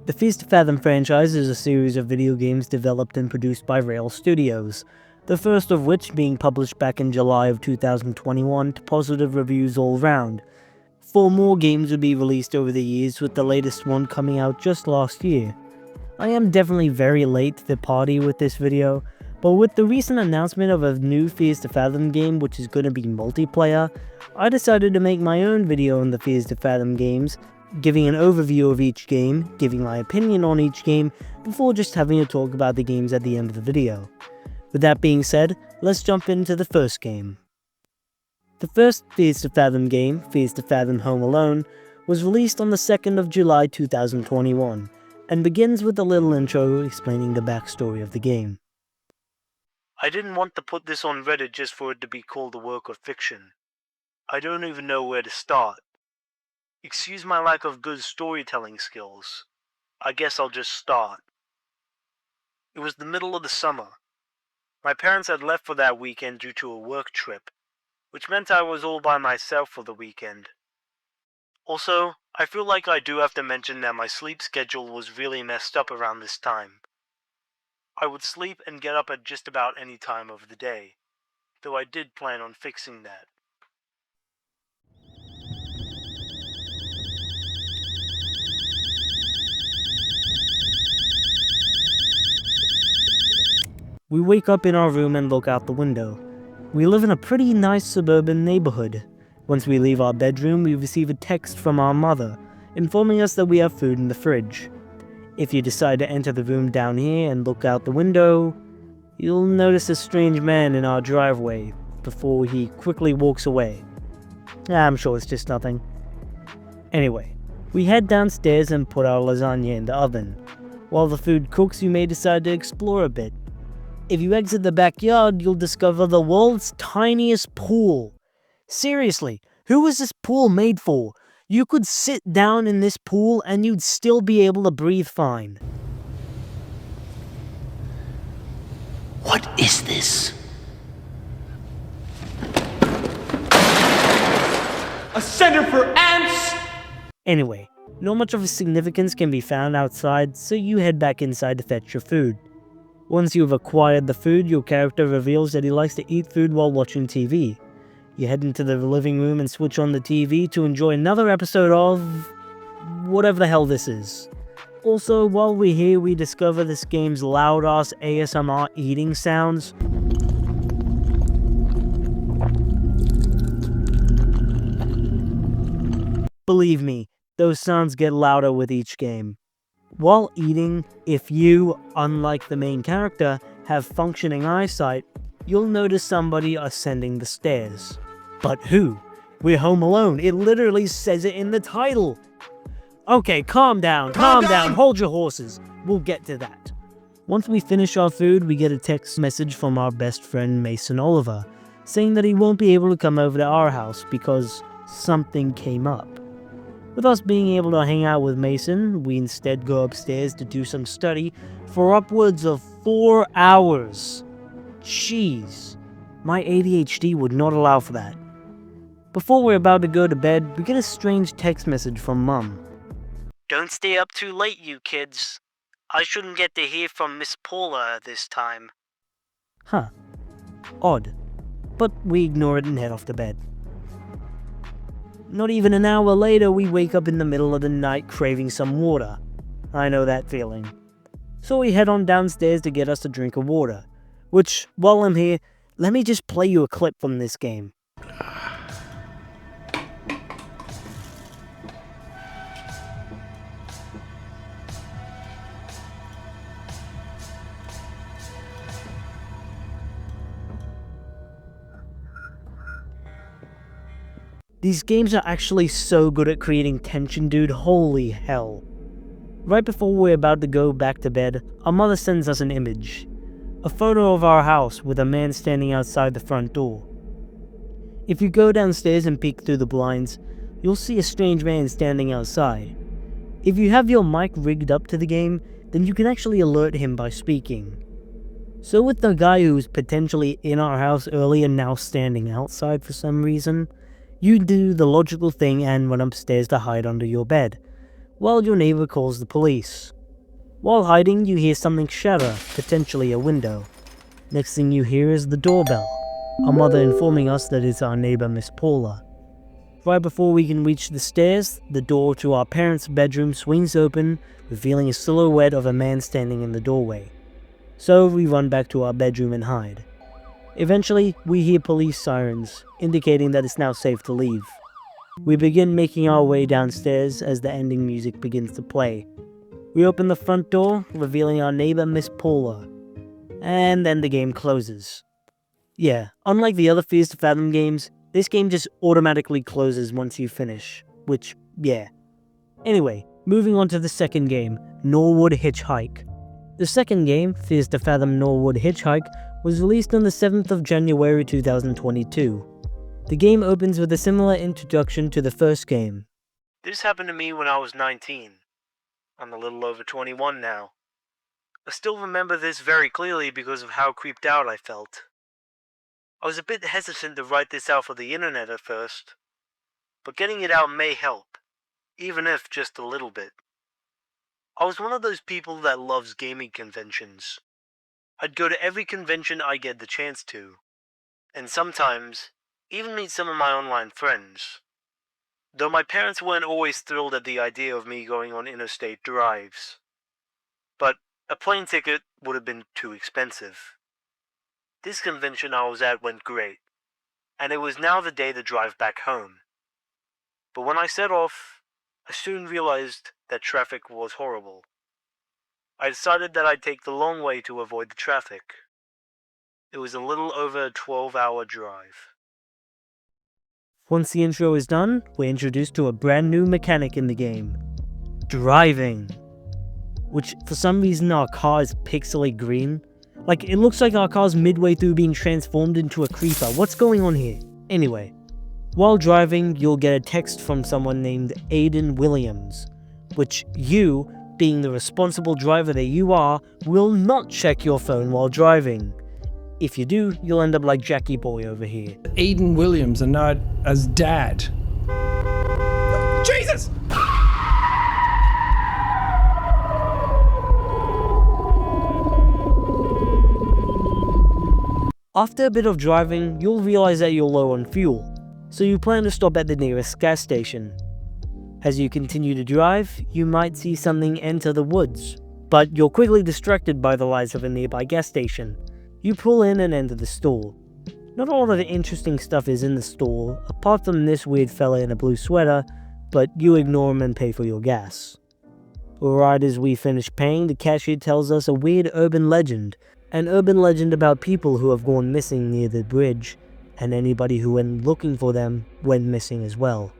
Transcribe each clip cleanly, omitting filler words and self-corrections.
The Feast of Fathom franchise is a series of video games developed and produced by Rail Studios, the first of which being published back in July of 2021 to positive reviews all round. 4 more games would be released over the years, with the latest one coming out just last year. I am definitely very late to the party with this video, but with the recent announcement of a new Feast of Fathom game which is going to be multiplayer, I decided to make my own video on the Feast of Fathom games, giving an overview of each game, giving my opinion on each game, before just having a talk about the games at the end of the video. With that being said, let's jump into the first game. The first Feast of Fathom game, Feast of Fathom Home Alone, was released on the 2nd of July 2021, and begins with a little intro explaining the backstory of the game. I didn't want to put this on Reddit just for it to be called a work of fiction. I don't even know where to start. Excuse my lack of good storytelling skills. I guess I'll just start. It was the middle of the summer. My parents had left for that weekend due to a work trip, which meant I was all by myself for the weekend. Also, I feel like I do have to mention that my sleep schedule was really messed up around this time. I would sleep and get up at just about any time of the day, though I did plan on fixing that. We wake up in our room and look out the window. We live in a pretty nice suburban neighborhood. Once we leave our bedroom, we receive a text from our mother, informing us that we have food in the fridge. If you decide to enter the room down here and look out the window, you'll notice a strange man in our driveway before he quickly walks away. I'm sure it's just nothing. Anyway, we head downstairs and put our lasagna in the oven. While the food cooks, you may decide to explore a bit. If you exit the backyard, you'll discover the world's tiniest pool. Seriously, who was this pool made for? You could sit down in this pool and you'd still be able to breathe fine. What is this? A center for ants? Anyway, not much of a significance can be found outside, so you head back inside to fetch your food. Once you've acquired the food, your character reveals that he likes to eat food while watching TV. You head into the living room and switch on the TV to enjoy another episode of whatever the hell this is. Also, while we're here, we discover this game's loud-ass ASMR eating sounds. Believe me, those sounds get louder with each game. While eating, if you, unlike the main character, have functioning eyesight, you'll notice somebody ascending the stairs. But who? We're home alone. It literally says it in the title. Okay, calm down, hold your horses. We'll get to that. Once we finish our food, we get a text message from our best friend Mason Oliver, saying that he won't be able to come over to our house because something came up. With us being able to hang out with Mason, we instead go upstairs to do some study for upwards of 4 hours. Jeez, my ADHD would not allow for that. Before we're about to go to bed, we get a strange text message from Mum. Don't stay up too late, you kids. I shouldn't get to hear from Miss Paula this time. Huh. Odd. But we ignore it and head off to bed. Not even an hour later, we wake up in the middle of the night craving some water. I know that feeling. So we head on downstairs to get us a drink of water. Which, while I'm here, let me just play you a clip from this game. These games are actually so good at creating tension, dude, holy hell. Right before we're about to go back to bed, our mother sends us an image. A photo of our house with a man standing outside the front door. If you go downstairs and peek through the blinds, you'll see a strange man standing outside. If you have your mic rigged up to the game, then you can actually alert him by speaking. So with the guy who's potentially in our house earlier now standing outside for some reason, you do the logical thing and run upstairs to hide under your bed, while your neighbor calls the police. While hiding, you hear something shatter, potentially a window. Next thing you hear is the doorbell, our mother informing us that it's our neighbor Miss Paula. Right before we can reach the stairs, the door to our parents' bedroom swings open, revealing a silhouette of a man standing in the doorway. So we run back to our bedroom and hide. Eventually, we hear police sirens, indicating that it's now safe to leave. We begin making our way downstairs as the ending music begins to play. We open the front door, revealing our neighbor Miss Paula. And then the game closes. Yeah, unlike the other Fears to Fathom games, this game just automatically closes once you finish. Which, yeah. Anyway, moving on to the second game, Norwood Hitchhike. The second game, Fears to Fathom Norwood Hitchhike, was released on the 7th of January 2022. The game opens with a similar introduction to the first game. This happened to me when I was 19. I'm a little over 21 now. I still remember this very clearly because of how creeped out I felt. I was a bit hesitant to write this out for the internet at first, but getting it out may help, even if just a little bit. I was one of those people that loves gaming conventions. I'd go to every convention I get the chance to, and sometimes even meet some of my online friends. Though my parents weren't always thrilled at the idea of me going on interstate drives. But a plane ticket would have been too expensive. This convention I was at went great, and it was now the day to drive back home. But when I set off, I soon realized that traffic was horrible. I decided that I'd take the long way to avoid the traffic. It was a little over a 12-hour drive. Once the intro is done, we're introduced to a brand new mechanic in the game. Driving. Which, for some reason, our car is pixely green. Like, it looks like our car's midway through being transformed into a creeper. What's going on here? Anyway, while driving, you'll get a text from someone named Aiden Williams, which you, being the responsible driver that you are, will not check your phone while driving. If you do, you'll end up like Jackie Boy over here. Aiden Williams and not as Dad. Jesus! After a bit of driving, you'll realize that you're low on fuel, so you plan to stop at the nearest gas station. As you continue to drive, you might see something enter the woods, but you're quickly distracted by the lights of a nearby gas station. You pull in and enter the store. Not all of the interesting stuff is in the store, apart from this weird fella in a blue sweater, but you ignore him and pay for your gas. Right as we finish paying, the cashier tells us a weird urban legend. An urban legend about people who have gone missing near the bridge, and anybody who went looking for them went missing as well,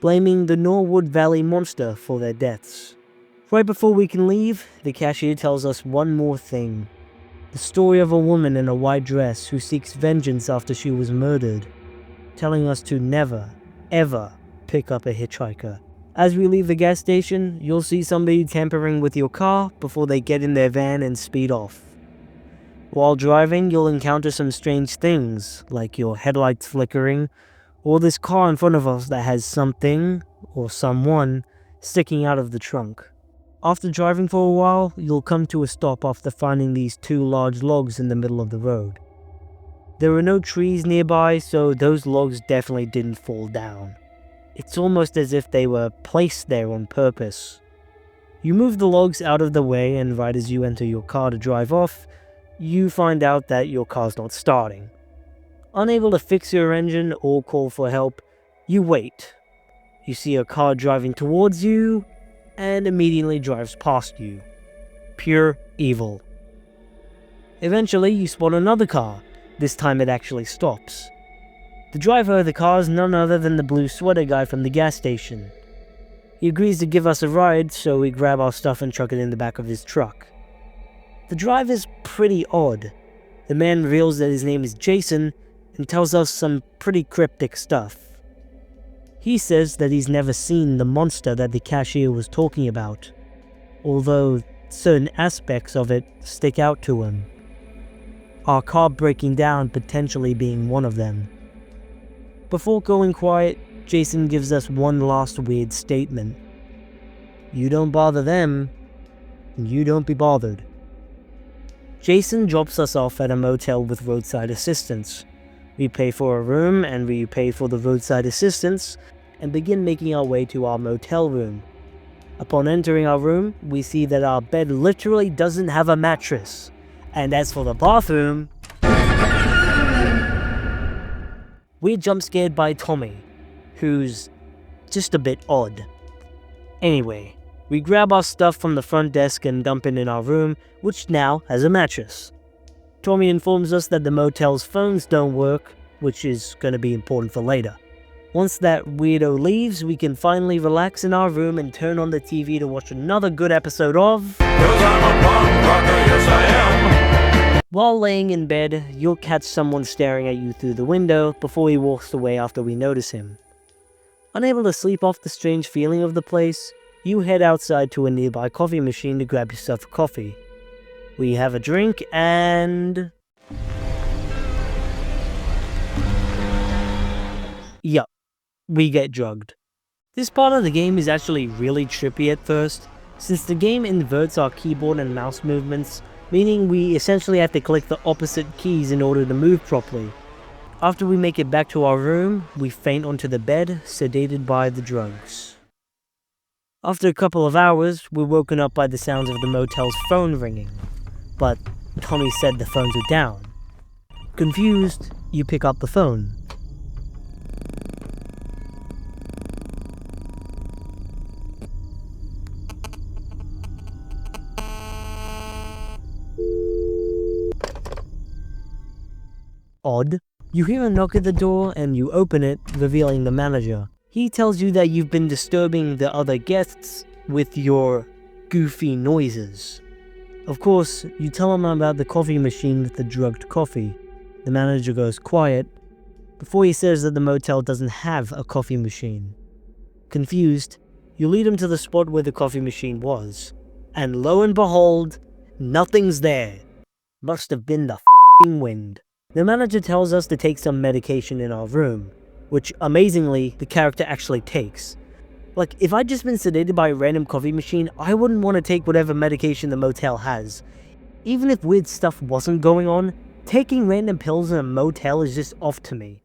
blaming the Norwood Valley monster for their deaths. Right before we can leave, the cashier tells us one more thing. The story of a woman in a white dress who seeks vengeance after she was murdered, telling us to never, ever pick up a hitchhiker. As we leave the gas station, you'll see somebody tampering with your car before they get in their van and speed off. While driving, you'll encounter some strange things, like your headlights flickering, or this car in front of us that has something, or someone, sticking out of the trunk. After driving for a while, you'll come to a stop after finding these two large logs in the middle of the road. There are no trees nearby, so those logs definitely didn't fall down. It's almost as if they were placed there on purpose. You move the logs out of the way, and right as you enter your car to drive off, you find out that your car's not starting. Unable to fix your engine or call for help, you wait. You see a car driving towards you, and immediately drives past you. Pure evil. Eventually, you spot another car. This time it actually stops. The driver of the car is none other than the blue sweater guy from the gas station. He agrees to give us a ride, so we grab our stuff and chuck it in the back of his truck. The drive is pretty odd. The man reveals that his name is Jason and tells us some pretty cryptic stuff. He says that he's never seen the monster that the cashier was talking about, although certain aspects of it stick out to him. Our car breaking down potentially being one of them. Before going quiet, Jason gives us one last weird statement. You don't bother them, and you don't be bothered. Jason drops us off at a motel with roadside assistance. We pay for a room and we pay for the roadside assistance and begin making our way to our motel room. Upon entering our room, we see that our bed literally doesn't have a mattress. And as for the bathroom, we're jump scared by Tommy, who's just a bit odd. Anyway, we grab our stuff from the front desk and dump it in our room, which now has a mattress. Tommy informs us that the motel's phones don't work, which is going to be important for later. Once that weirdo leaves, we can finally relax in our room and turn on the TV to watch another good episode of... 'Cause I'm a punk rocker, yes I am. While laying in bed, you'll catch someone staring at you through the window before he walks away after we notice him. Unable to sleep off the strange feeling of the place, you head outside to a nearby coffee machine to grab yourself a coffee. We have a drink and... yup. We get drugged. This part of the game is actually really trippy at first, since the game inverts our keyboard and mouse movements, meaning we essentially have to click the opposite keys in order to move properly. After we make it back to our room, we faint onto the bed, sedated by the drugs. After a couple of hours, we're woken up by the sounds of the motel's phone ringing, but Tommy said the phones were down. Confused, you pick up the phone. Odd. You hear a knock at the door and you open it, revealing the manager. He tells you that you've been disturbing the other guests with your goofy noises. Of course, you tell him about the coffee machine with the drugged coffee. The manager goes quiet before he says that the motel doesn't have a coffee machine. Confused, you lead him to the spot where the coffee machine was. And lo and behold, nothing's there. Must have been the f***ing wind. The manager tells us to take some medication in our room, which, amazingly, the character actually takes. Like, if I'd just been sedated by a random coffee machine, I wouldn't want to take whatever medication the motel has. Even if weird stuff wasn't going on, taking random pills in a motel is just off to me.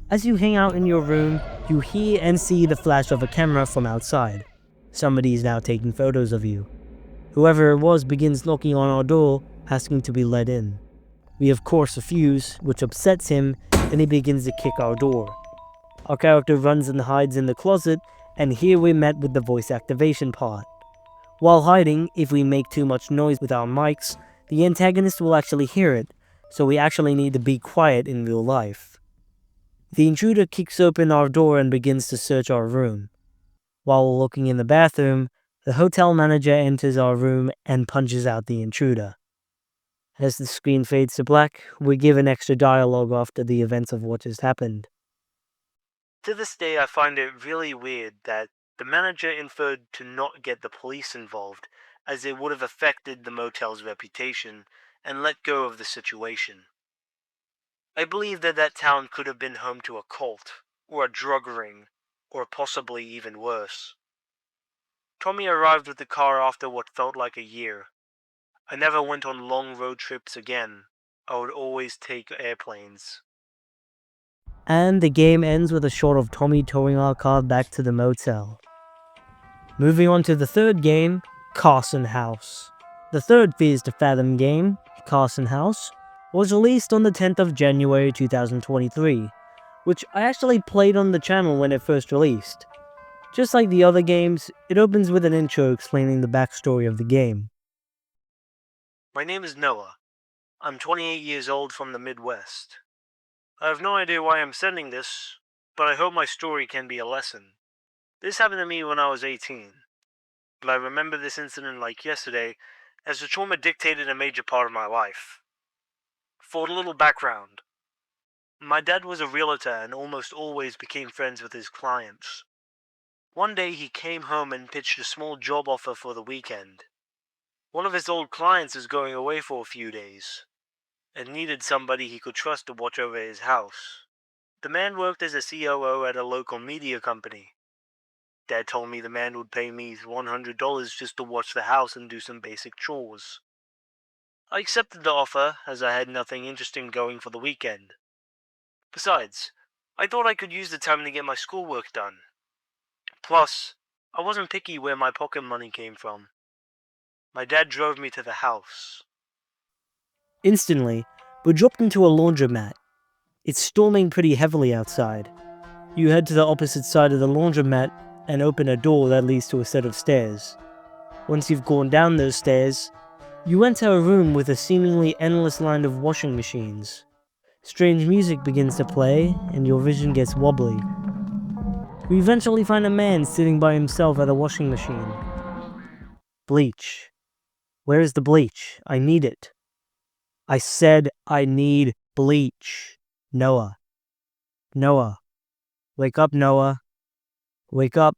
As you hang out in your room, you hear and see the flash of a camera from outside. Somebody is now taking photos of you. Whoever it was begins knocking on our door, asking to be let in. We of course refuse, which upsets him, and he begins to kick our door. Our character runs and hides in the closet, and here we're met with the voice activation part. While hiding, if we make too much noise with our mics, the antagonist will actually hear it, so we actually need to be quiet in real life. The intruder kicks open our door and begins to search our room. While looking in the bathroom, the hotel manager enters our room and punches out the intruder. As the screen fades to black, we're given extra dialogue after the events of what just happened. To this day, I find it really weird that the manager inferred to not get the police involved, as it would have affected the motel's reputation, and let go of the situation. I believe that that town could have been home to a cult, or a drug ring, or possibly even worse. Tommy arrived with the car after what felt like a year. I never went on long road trips again. I would always take airplanes. And the game ends with a shot of Tommy towing our car back to the motel. Moving on to the third game, Carson House. The third Fears to Fathom game, Carson House, was released on the 10th of January 2023, which I actually played on the channel when it first released. Just like the other games, it opens with an intro explaining the backstory of the game. My name is Noah. I'm 28 years old from the Midwest. I have no idea why I'm sending this, but I hope my story can be a lesson. This happened to me when I was 18, but I remember this incident like yesterday, as the trauma dictated a major part of my life. For a little background, my dad was a realtor and almost always became friends with his clients. One day he came home and pitched a small job offer for the weekend. One of his old clients is going away for a few days, and needed somebody he could trust to watch over his house. The man worked as a COO at a local media company. Dad told me the man would pay me $100 just to watch the house and do some basic chores. I accepted the offer as I had nothing interesting going for the weekend. Besides, I thought I could use the time to get my schoolwork done. Plus, I wasn't picky where my pocket money came from. My dad drove me to the house. Instantly, we're dropped into a laundromat. It's storming pretty heavily outside. You head to the opposite side of the laundromat and open a door that leads to a set of stairs. Once you've gone down those stairs, you enter a room with a seemingly endless line of washing machines. Strange music begins to play, and your vision gets wobbly. We eventually find a man sitting by himself at a washing machine. Bleach. Where is the bleach? I need it. I said I need bleach. Noah. Noah. Wake up, Noah. Wake up.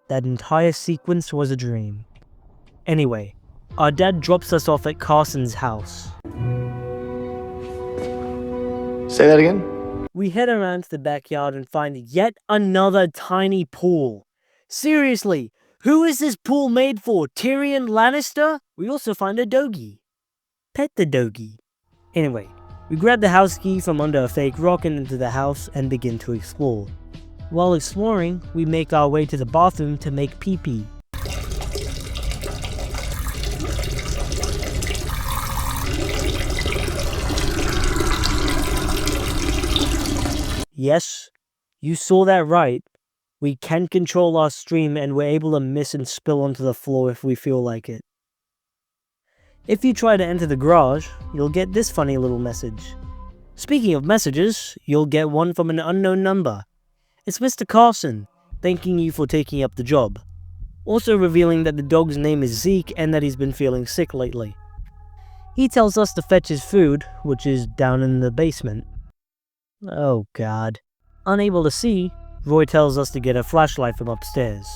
That entire sequence was a dream. Anyway, our dad drops us off at Carson's house. Say that again? We head around to the backyard and find yet another tiny pool. Seriously, who is this pool made for? Tyrion Lannister? We also find a doggy. Pet the doggy. Anyway, we grab the house key from under a fake rock and into the house and begin to explore. While exploring, we make our way to the bathroom to make pee-pee. Yes, you saw that right. We can control our stream and we're able to miss and spill onto the floor if we feel like it. If you try to enter the garage, you'll get this funny little message. Speaking of messages, you'll get one from an unknown number. It's Mr. Carson, thanking you for taking up the job. Also revealing that the dog's name is Zeke and that he's been feeling sick lately. He tells us to fetch his food, which is down in the basement. Oh god. Unable to see, Roy tells us to get a flashlight from upstairs.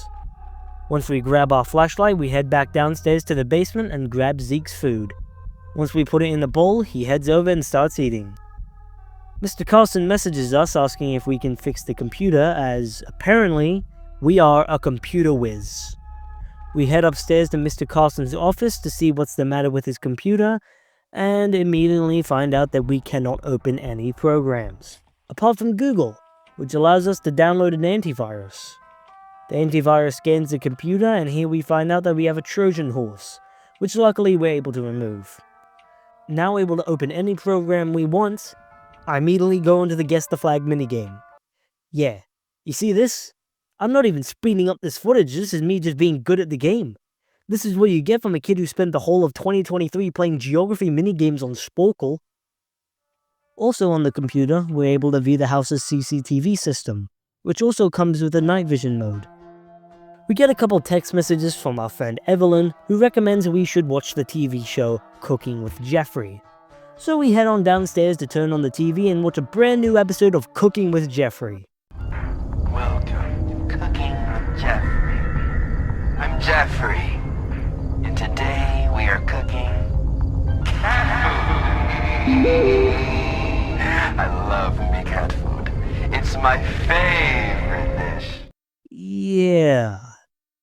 Once we grab our flashlight, we head back downstairs to the basement and grab Zeke's food. Once we put it in the bowl, he heads over and starts eating. Mr. Carson messages us asking if we can fix the computer, as apparently we are a computer whiz. We head upstairs to Mr. Carson's office to see what's the matter with his computer, and immediately find out that we cannot open any programs, apart from Google, which allows us to download an antivirus. The antivirus scans the computer, and here we find out that we have a Trojan horse, which luckily we're able to remove. Now able to open any program we want, I immediately go into the Guess the Flag minigame. Yeah, you see this? I'm not even speeding up this footage, this is me just being good at the game. This is what you get from a kid who spent the whole of 2023 playing geography minigames on Sporkle. Also on the computer, we're able to view the house's CCTV system, which also comes with a night vision mode. We get a couple text messages from our friend Evelyn, who recommends we should watch the TV show Cooking with Jeffrey. So we head on downstairs to turn on the TV and watch a brand new episode of Cooking with Jeffrey. Welcome to Cooking with Jeffrey. I'm Jeffrey, and today we are cooking cat food. I love me cat food. It's my favorite dish. Yeah,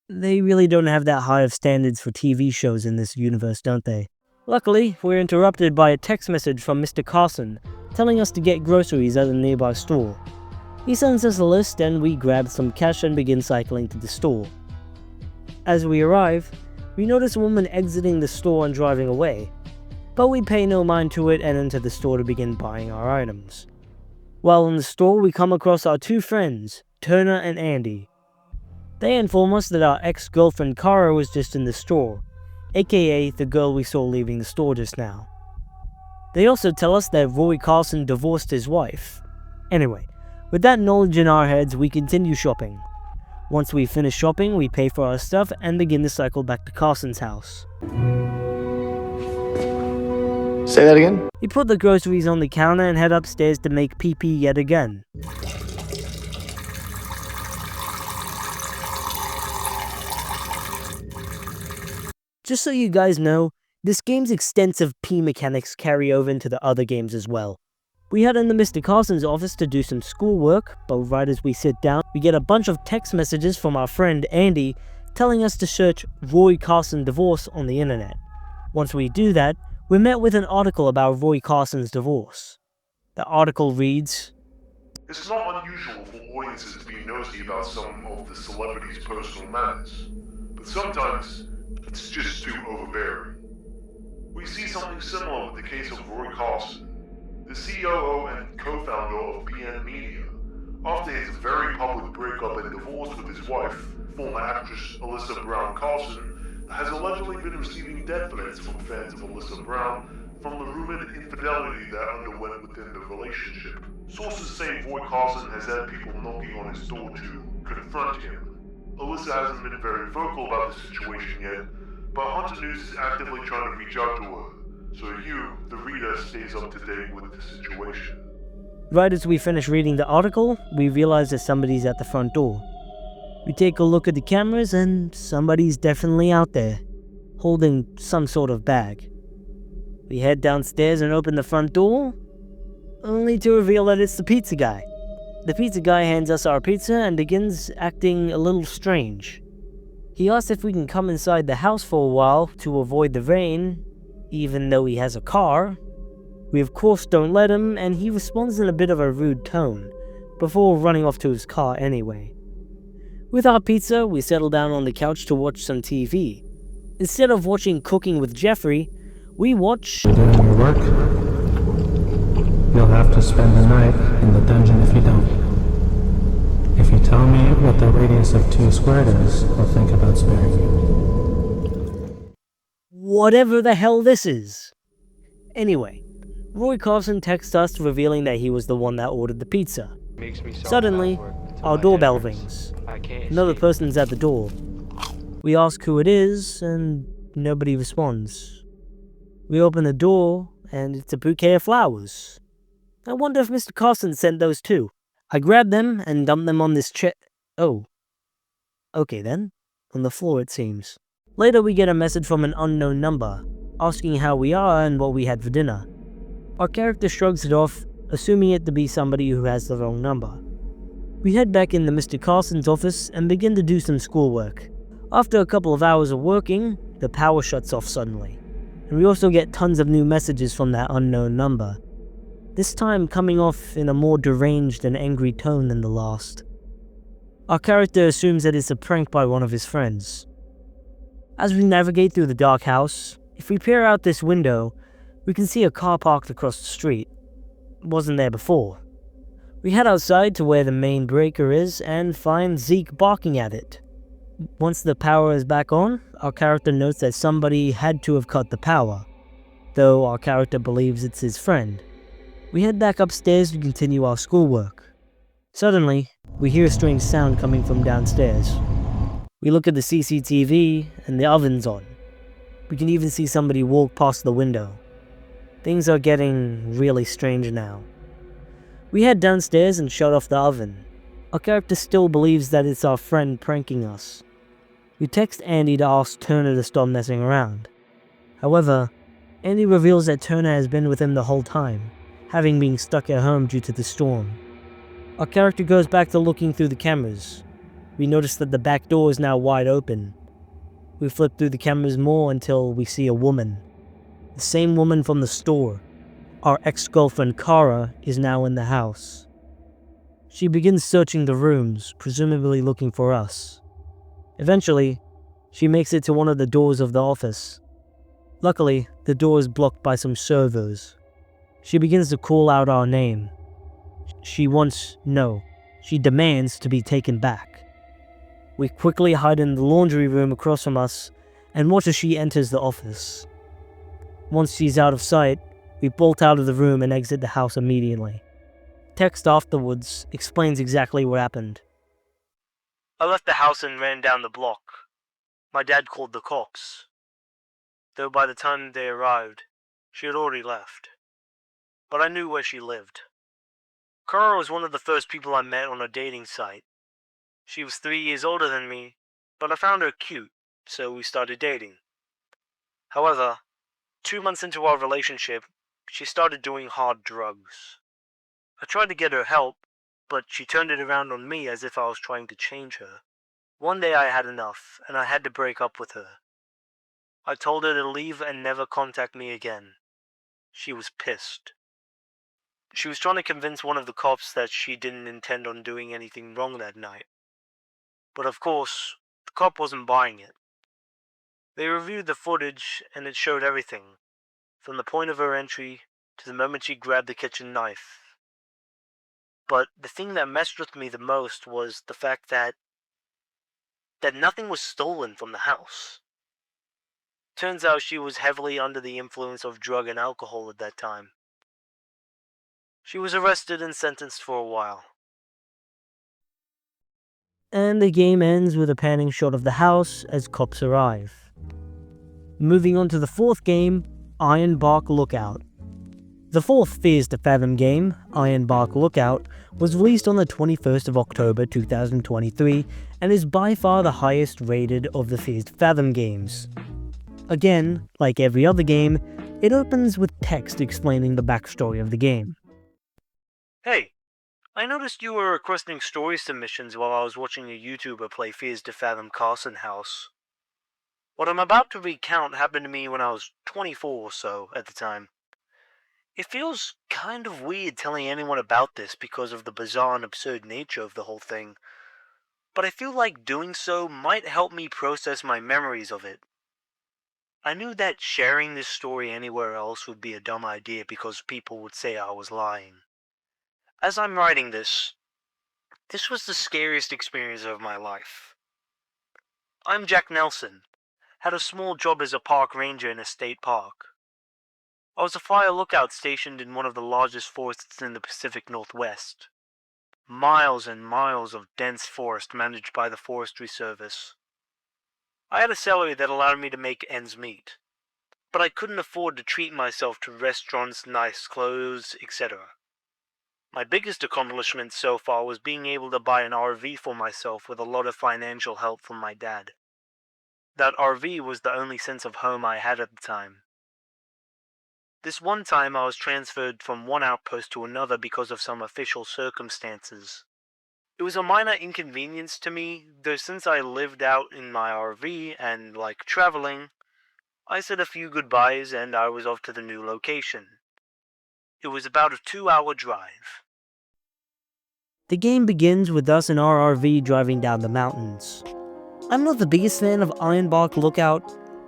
they really don't have that high of standards for TV shows in this universe, don't they? Luckily, we're interrupted by a text message from Mr. Carson, telling us to get groceries at a nearby store. He sends us a list and we grab some cash and begin cycling to the store. As we arrive, we notice a woman exiting the store and driving away, but we pay no mind to it and enter the store to begin buying our items. While in the store, we come across our two friends, Turner and Andy. They inform us that our ex-girlfriend Kara was just in the store, aka the girl we saw leaving the store just now. They also tell us that Roy Carson divorced his wife. Anyway, with that knowledge in our heads, we continue shopping. Once we finish shopping, we pay for our stuff and begin to cycle back to Carson's house. Say that again? We put the groceries on the counter and head upstairs to make pee-pee yet again. Just so you guys know, this game's extensive pee mechanics carry over into the other games as well. We head into Mr. Carson's office to do some schoolwork, but right as we sit down, we get a bunch of text messages from our friend Andy telling us to search Roy Carson divorce on the internet. Once we do that, we're met with an article about Roy Carson's divorce. The article reads, It's not unusual for audiences to be nosy about some of the celebrities' personal matters, but sometimes it's just too overbearing. We see something similar with the case of Roy Carson, the COO and co-founder of BN Media. After his very public breakup and divorce with his wife, former actress Alyssa Brown Carson, has allegedly been receiving death threats from fans of Alyssa Brown from the rumored infidelity that underwent within the relationship. Sources say Roy Carson has had people knocking on his door to confront him. Alyssa hasn't been very vocal about the situation yet, but Hunter News is actively trying to reach out to her, so you, the reader, stays up to date with the situation. Right as we finish reading the article, we realize that somebody's at the front door. We take a look at the cameras and somebody's definitely out there, holding some sort of bag. We head downstairs and open the front door, only to reveal that it's the pizza guy. The pizza guy hands us our pizza and begins acting a little strange. He asks if we can come inside the house for a while to avoid the rain, even though he has a car. We of course don't let him, and he responds in a bit of a rude tone, before running off to his car anyway. With our pizza, we settle down on the couch to watch some TV. Instead of watching Cooking with Jeffrey, we watch... You're doing your work. You'll have to spend the night in the dungeon if you don't. If you tell me what the radius of 2 squared is, I'll think about sparing you. whatever the hell this is. Anyway, Roy Carson texts us revealing that he was the one that ordered the pizza. Suddenly, our doorbell rings. Another person's at the door. We ask who it is, and nobody responds. We open the door, and it's a bouquet of flowers. I wonder if Mr. Carson sent those too. I grab them and dump them on this chair. Oh. Okay then. On the floor, it seems. Later, we get a message from an unknown number, asking how we are and what we had for dinner. Our character shrugs it off, assuming it to be somebody who has the wrong number. We head back into Mr. Carson's office and begin to do some schoolwork. After a couple of hours of working, the power shuts off suddenly. And we also get tons of new messages from that unknown number. This time coming off in a more deranged and angry tone than the last. Our character assumes that it's a prank by one of his friends. As we navigate through the dark house, if we peer out this window, we can see a car parked across the street. It wasn't there before. We head outside to where the main breaker is and find Zeke barking at it. Once the power is back on, our character notes that somebody had to have cut the power, though our character believes it's his friend. We head back upstairs to continue our schoolwork. Suddenly, we hear a strange sound coming from downstairs. We look at the CCTV and the oven's on. We can even see somebody walk past the window. Things are getting really strange now. We head downstairs and shut off the oven. Our character still believes that it's our friend pranking us. We text Andy to ask Turner to stop messing around. However, Andy reveals that Turner has been with him the whole time, having been stuck at home due to the storm. Our character goes back to looking through the cameras. We notice that the back door is now wide open. We flip through the cameras more until we see a woman. The same woman from the store. Our ex-girlfriend Kara is now in the house. She begins searching the rooms, presumably looking for us. Eventually, she makes it to one of the doors of the office. Luckily, the door is blocked by some servos. She begins to call out our name. She demands to be taken back. We quickly hide in the laundry room across from us and watch as she enters the office. Once she's out of sight, we bolt out of the room and exit the house immediately. Text afterwards explains exactly what happened. I left the house and ran down the block. My dad called the cops. Though by the time they arrived, she had already left. But I knew where she lived. Kara was one of the first people I met on a dating site. She was 3 years older than me, but I found her cute, so we started dating. However, 2 months into our relationship, she started doing hard drugs. I tried to get her help, but she turned it around on me as if I was trying to change her. One day I had enough, and I had to break up with her. I told her to leave and never contact me again. She was pissed. She was trying to convince one of the cops that she didn't intend on doing anything wrong that night. But of course, the cop wasn't buying it. They reviewed the footage, and it showed everything, from the point of her entry to the moment she grabbed the kitchen knife. But the thing that messed with me the most was the fact that nothing was stolen from the house. Turns out she was heavily under the influence of drug and alcohol at that time. She was arrested and sentenced for a while. And the game ends with a panning shot of the house as cops arrive. Moving on to the fourth game, Iron Bark Lookout. The fourth Fears to Fathom game, Iron Bark Lookout, was released on the 21st of October 2023 and is by far the highest rated of the Fears to Fathom games. Again, like every other game, it opens with text explaining the backstory of the game. Hey, I noticed you were requesting story submissions while I was watching a YouTuber play Fears to Fathom Carson House. What I'm about to recount happened to me when I was 24 or so at the time. It feels kind of weird telling anyone about this because of the bizarre and absurd nature of the whole thing, but I feel like doing so might help me process my memories of it. I knew that sharing this story anywhere else would be a dumb idea because people would say I was lying. As I'm writing this was the scariest experience of my life. I'm Jack Nelson, had a small job as a park ranger in a state park. I was a fire lookout stationed in one of the largest forests in the Pacific Northwest. Miles and miles of dense forest managed by the Forestry Service. I had a salary that allowed me to make ends meet, but I couldn't afford to treat myself to restaurants, nice clothes, etc. My biggest accomplishment so far was being able to buy an RV for myself with a lot of financial help from my dad. That RV was the only sense of home I had at the time. This one time I was transferred from one outpost to another because of some official circumstances. It was a minor inconvenience to me, though since I lived out in my RV and liked traveling, I said a few goodbyes and I was off to the new location. It was about a 2-hour drive. The game begins with us in our RV driving down the mountains. I'm not the biggest fan of Ironbark Lookout,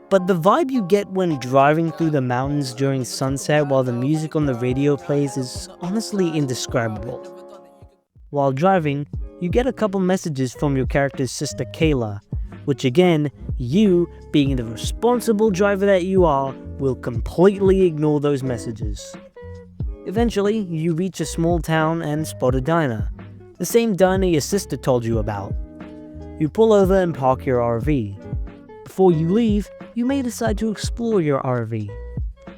but the vibe you get when driving through the mountains during sunset while the music on the radio plays is honestly indescribable. While driving, you get a couple messages from your character's sister Kayla, which again, you, being the responsible driver that you are, will completely ignore those messages. Eventually, you reach a small town and spot a diner, the same diner your sister told you about. You pull over and park your RV. Before you leave, you may decide to explore your RV.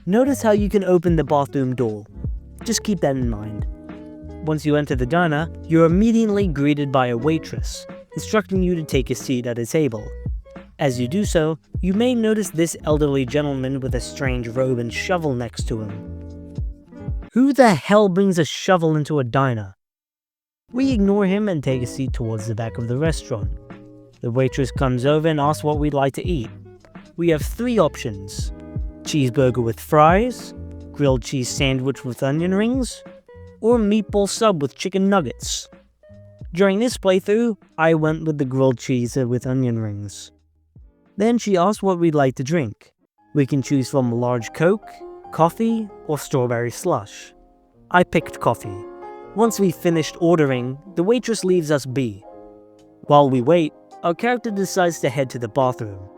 Notice how you can open the bathroom door. Just keep that in mind. Once you enter the diner, you're immediately greeted by a waitress, instructing you to take a seat at a table. As you do so, you may notice this elderly gentleman with a strange robe and shovel next to him. Who the hell brings a shovel into a diner? We ignore him and take a seat towards the back of the restaurant. The waitress comes over and asks what we'd like to eat. We have 3 options: cheeseburger with fries, grilled cheese sandwich with onion rings, or meatball sub with chicken nuggets. During this playthrough, I went with the grilled cheese with onion rings. Then she asked what we'd like to drink. We can choose from a large Coke, coffee, or strawberry slush. I picked coffee. Once we finished ordering, the waitress leaves us be. While we wait, our character decides to head to the bathroom.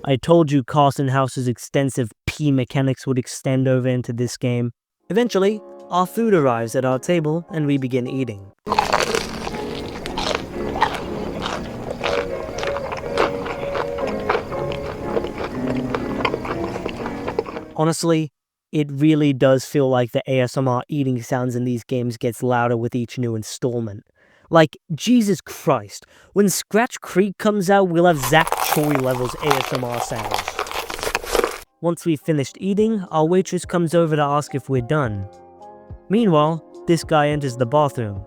I told you Carson House's extensive pee mechanics would extend over into this game. Eventually, our food arrives at our table and we begin eating. Honestly, it really does feel like the ASMR eating sounds in these games gets louder with each new installment. Like, Jesus Christ, when Scratch Creek comes out, we'll have Zach Choi levels ASMR sounds. Once we've finished eating, our waitress comes over to ask if we're done. Meanwhile, this guy enters the bathroom.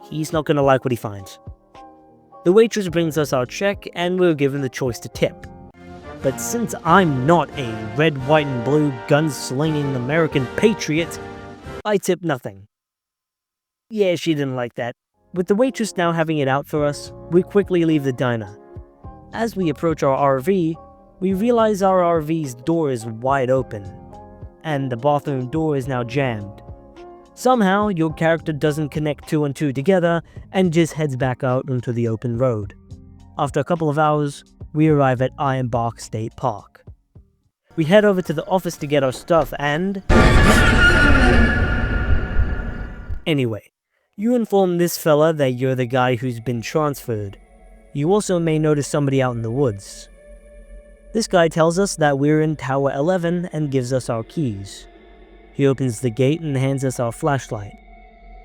He's not gonna like what he finds. The waitress brings us our check and we're given the choice to tip. But since I'm not a red, white, and blue gun-slinging American patriot, I tip nothing. Yeah, she didn't like that. With the waitress now having it out for us, we quickly leave the diner. As we approach our RV, we realize our RV's door is wide open, and the bathroom door is now jammed. Somehow, your character doesn't connect 2 and 2 together and just heads back out onto the open road. After a couple of hours, we arrive at Ironbark State Park. We head over to the office to get our stuff and... Anyway, you inform this fella that you're the guy who's been transferred. You also may notice somebody out in the woods. This guy tells us that we're in Tower 11 and gives us our keys. He opens the gate and hands us our flashlight.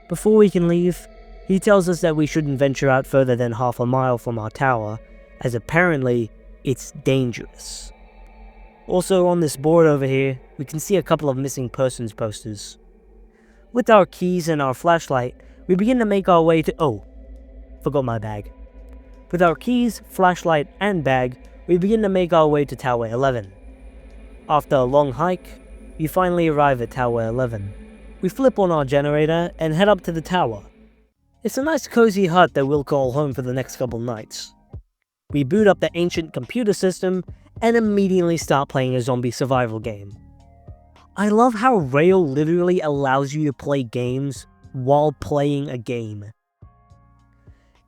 Before we can leave, he tells us that we shouldn't venture out further than half a mile from our tower, as apparently it's dangerous. Also on this board over here, we can see a couple of missing persons posters. With our keys and our flashlight, we begin to make our way to... Oh, forgot my bag. With our keys, flashlight, and bag, we begin to make our way to Tower 11. After a long hike, we finally arrive at Tower 11. We flip on our generator and head up to the tower. It's a nice cozy hut that we'll call home for the next couple nights. We boot up the ancient computer system and immediately start playing a zombie survival game. I love how Rail literally allows you to play games while playing a game.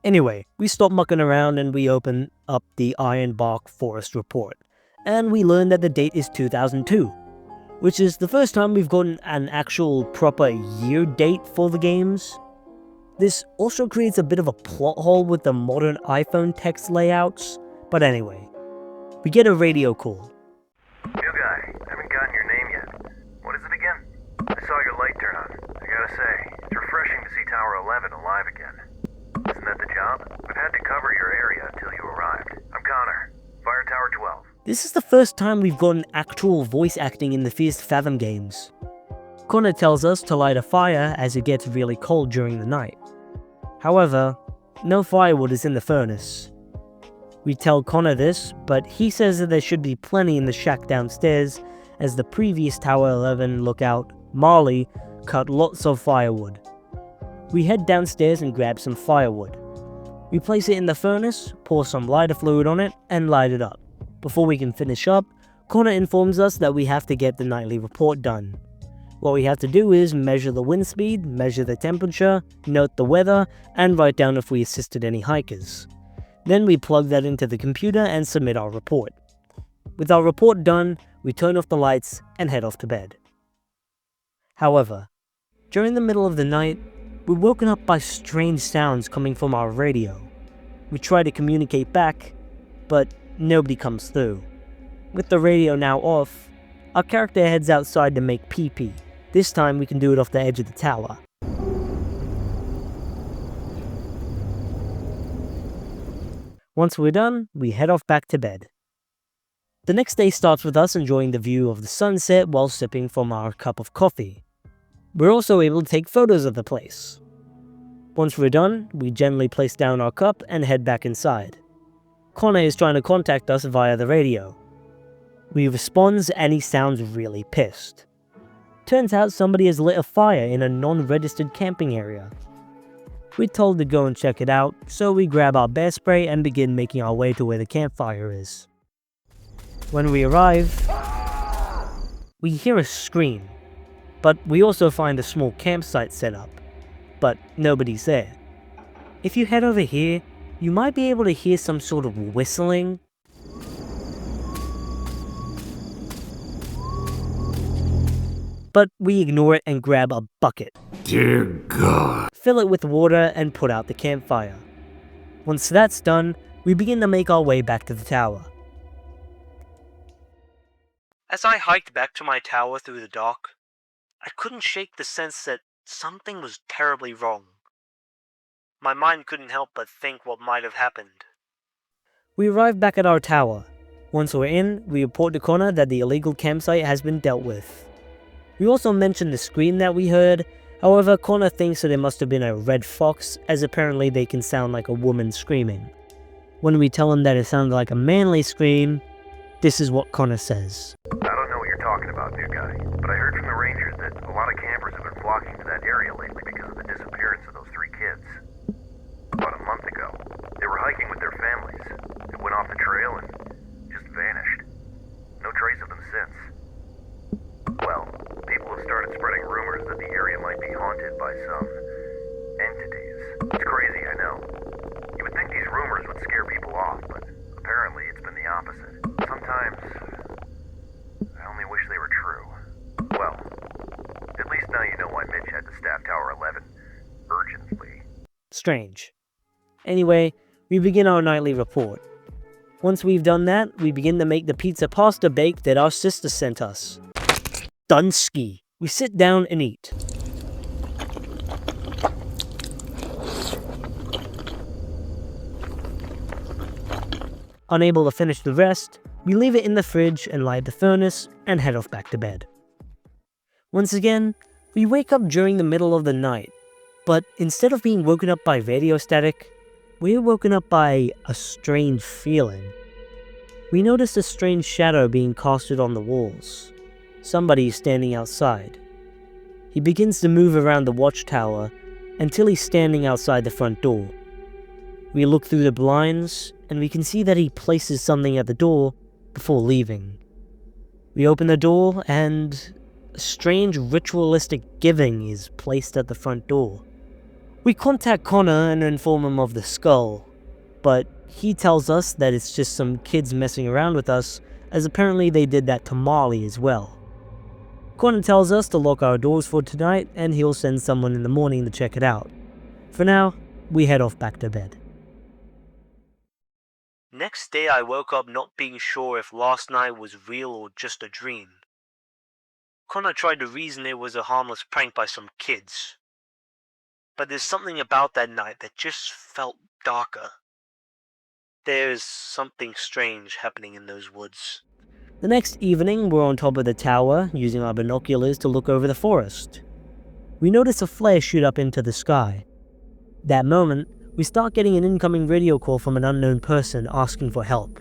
Anyway, we stop mucking around and we open up the Ironbark Forest Report, and we learn that the date is 2002, which is the first time we've gotten an actual proper year date for the games. This also creates a bit of a plot hole with the modern iPhone text layouts, but anyway, we get a radio call. New guy, haven't gotten your name yet. What is it again? I saw your light turn on. I gotta say, it's refreshing to see Tower 11 alive again. Isn't that the job? I've had to cover your area until you arrived. I'm Connor, Fire Tower 12. This is the first time we've gotten actual voice acting in the first Fathom games. Connor tells us to light a fire as it gets really cold during the night. However, no firewood is in the furnace. We tell Connor this, but he says that there should be plenty in the shack downstairs, as the previous Tower 11 lookout, Marley, cut lots of firewood. We head downstairs and grab some firewood. We place it in the furnace, pour some lighter fluid on it, and light it up. Before we can finish up, Connor informs us that we have to get the nightly report done. What we have to do is measure the wind speed, measure the temperature, note the weather, and write down if we assisted any hikers. Then we plug that into the computer and submit our report. With our report done, we turn off the lights and head off to bed. However, during the middle of the night, we're woken up by strange sounds coming from our radio. We try to communicate back, but nobody comes through. With the radio now off, our character heads outside to make pee-pee. This time we can do it off the edge of the tower. Once we're done, we head off back to bed. The next day starts with us enjoying the view of the sunset while sipping from our cup of coffee. We're also able to take photos of the place. Once we're done, we gently place down our cup and head back inside. Connor is trying to contact us via the radio. We respond and he sounds really pissed. Turns out somebody has lit a fire in a non-registered camping area. We're told to go and check it out, so we grab our bear spray and begin making our way to where the campfire is. When we arrive, we hear a scream, but we also find a small campsite set up, but nobody's there. If you head over here, you might be able to hear some sort of whistling. But we ignore it and grab a bucket. Dear God. Fill it with water and put out the campfire. Once that's done, we begin to make our way back to the tower. As I hiked back to my tower through the dark, I couldn't shake the sense that something was terribly wrong. My mind couldn't help but think what might have happened. We arrived back at our tower, Once we're in, we report to Connor that the illegal campsite has been dealt with. We also mention the scream that we heard, however Connor thinks that it must have been a red fox, as apparently they can sound like a woman screaming. When we tell him that it sounded like a manly scream, this is what Connor says. I don't know what you're talking about, new guy, but I heard from the rangers that a lot of campers have been flocking to that area lately because of the disappearance of those 3 kids. About a month ago, they were hiking with their families. They went off the trail and just vanished. No trace of them since. Well, people have started spreading rumors that the area might be haunted by some entities. It's crazy, I know. You would think these rumors would scare people off, but apparently it's been the opposite. Sometimes, I only wish they were true. Well, at least now you know why Mitch had to staff Tower 11 urgently. Strange. Anyway, we begin our nightly report. Once we've done that, we begin to make the pizza pasta bake that our sister sent us. Dunsky. We sit down and eat. Unable to finish the rest, we leave it in the fridge and light the furnace and head off back to bed. Once again, we wake up during the middle of the night, but instead of being woken up by radio static, we're woken up by a strange feeling. We notice a strange shadow being casted on the walls. Somebody is standing outside. He begins to move around the watchtower until he's standing outside the front door. We look through the blinds and we can see that he places something at the door before leaving. We open the door and a strange ritualistic giving is placed at the front door. We contact Connor and inform him of the skull, but he tells us that it's just some kids messing around with us, as apparently they did that to Molly as well. Connor tells us to lock our doors for tonight and he'll send someone in the morning to check it out. For now, we head off back to bed. Next day I woke up not being sure if last night was real or just a dream. Connor tried to reason it was a harmless prank by some kids. But there's something about that night that just felt darker. There's something strange happening in those woods. The next evening, we're on top of the tower, using our binoculars to look over the forest. We notice a flare shoot up into the sky. That moment, we start getting an incoming radio call from an unknown person asking for help.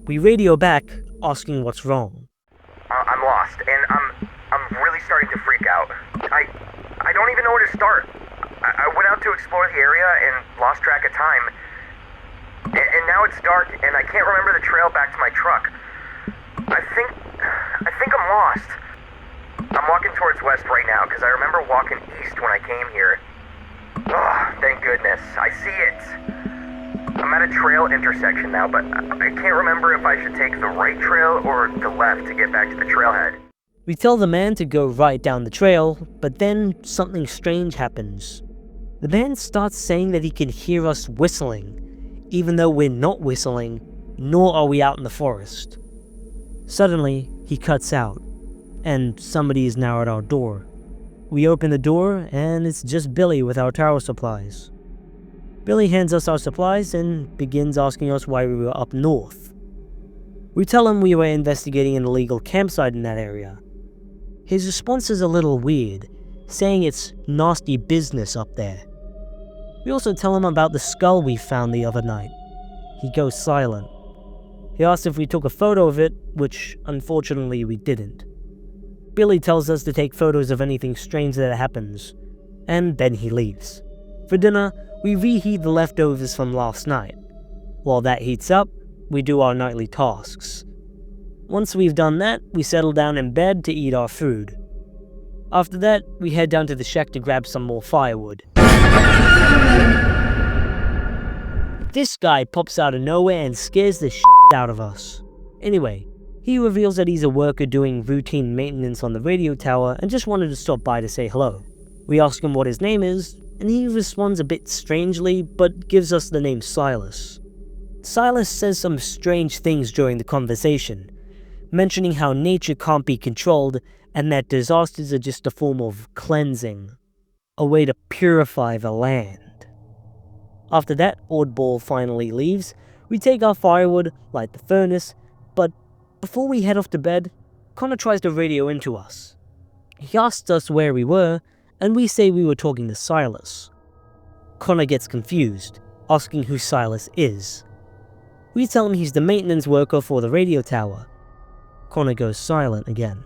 We radio back, asking what's wrong. I'm lost, and I'm really starting to freak out. I don't even know where to start. I went out to explore the area and lost track of time. And now it's dark, and I can't remember the trail back to my truck. I think I'm lost. I'm walking towards west right now, because I remember walking east when I came here. Oh, thank goodness. I see it. I'm at a trail intersection now, but I can't remember if I should take the right trail or the left to get back to the trailhead. We tell the man to go right down the trail, but then something strange happens. The man starts saying that he can hear us whistling, even though we're not whistling, nor are we out in the forest. Suddenly, he cuts out, and somebody is now at our door. We open the door, and it's just Billy with our tower supplies. Billy hands us our supplies and begins asking us why we were up north. We tell him we were investigating an illegal campsite in that area. His response is a little weird, saying it's nasty business up there. We also tell him about the skull we found the other night. He goes silent. He asks if we took a photo of it, which unfortunately we didn't. Billy tells us to take photos of anything strange that happens, and then he leaves. For dinner, we reheat the leftovers from last night. While that heats up, we do our nightly tasks. Once we've done that, we settle down in bed to eat our food. After that, we head down to the shack to grab some more firewood. This guy pops out of nowhere and scares the shit out of us. Anyway, he reveals that he's a worker doing routine maintenance on the radio tower and just wanted to stop by to say hello. We ask him what his name is, and he responds a bit strangely, but gives us the name Silas. Silas says some strange things during the conversation, mentioning how nature can't be controlled and that disasters are just a form of cleansing, a way to purify the land. After that oddball finally leaves, we take our firewood, light the furnace, but Before we head off to bed, Connor tries to radio into us. He asks us where we were, and we say we were talking to Silas. Connor gets confused, asking who Silas is. We tell him he's the maintenance worker for the radio tower. Connor goes silent again,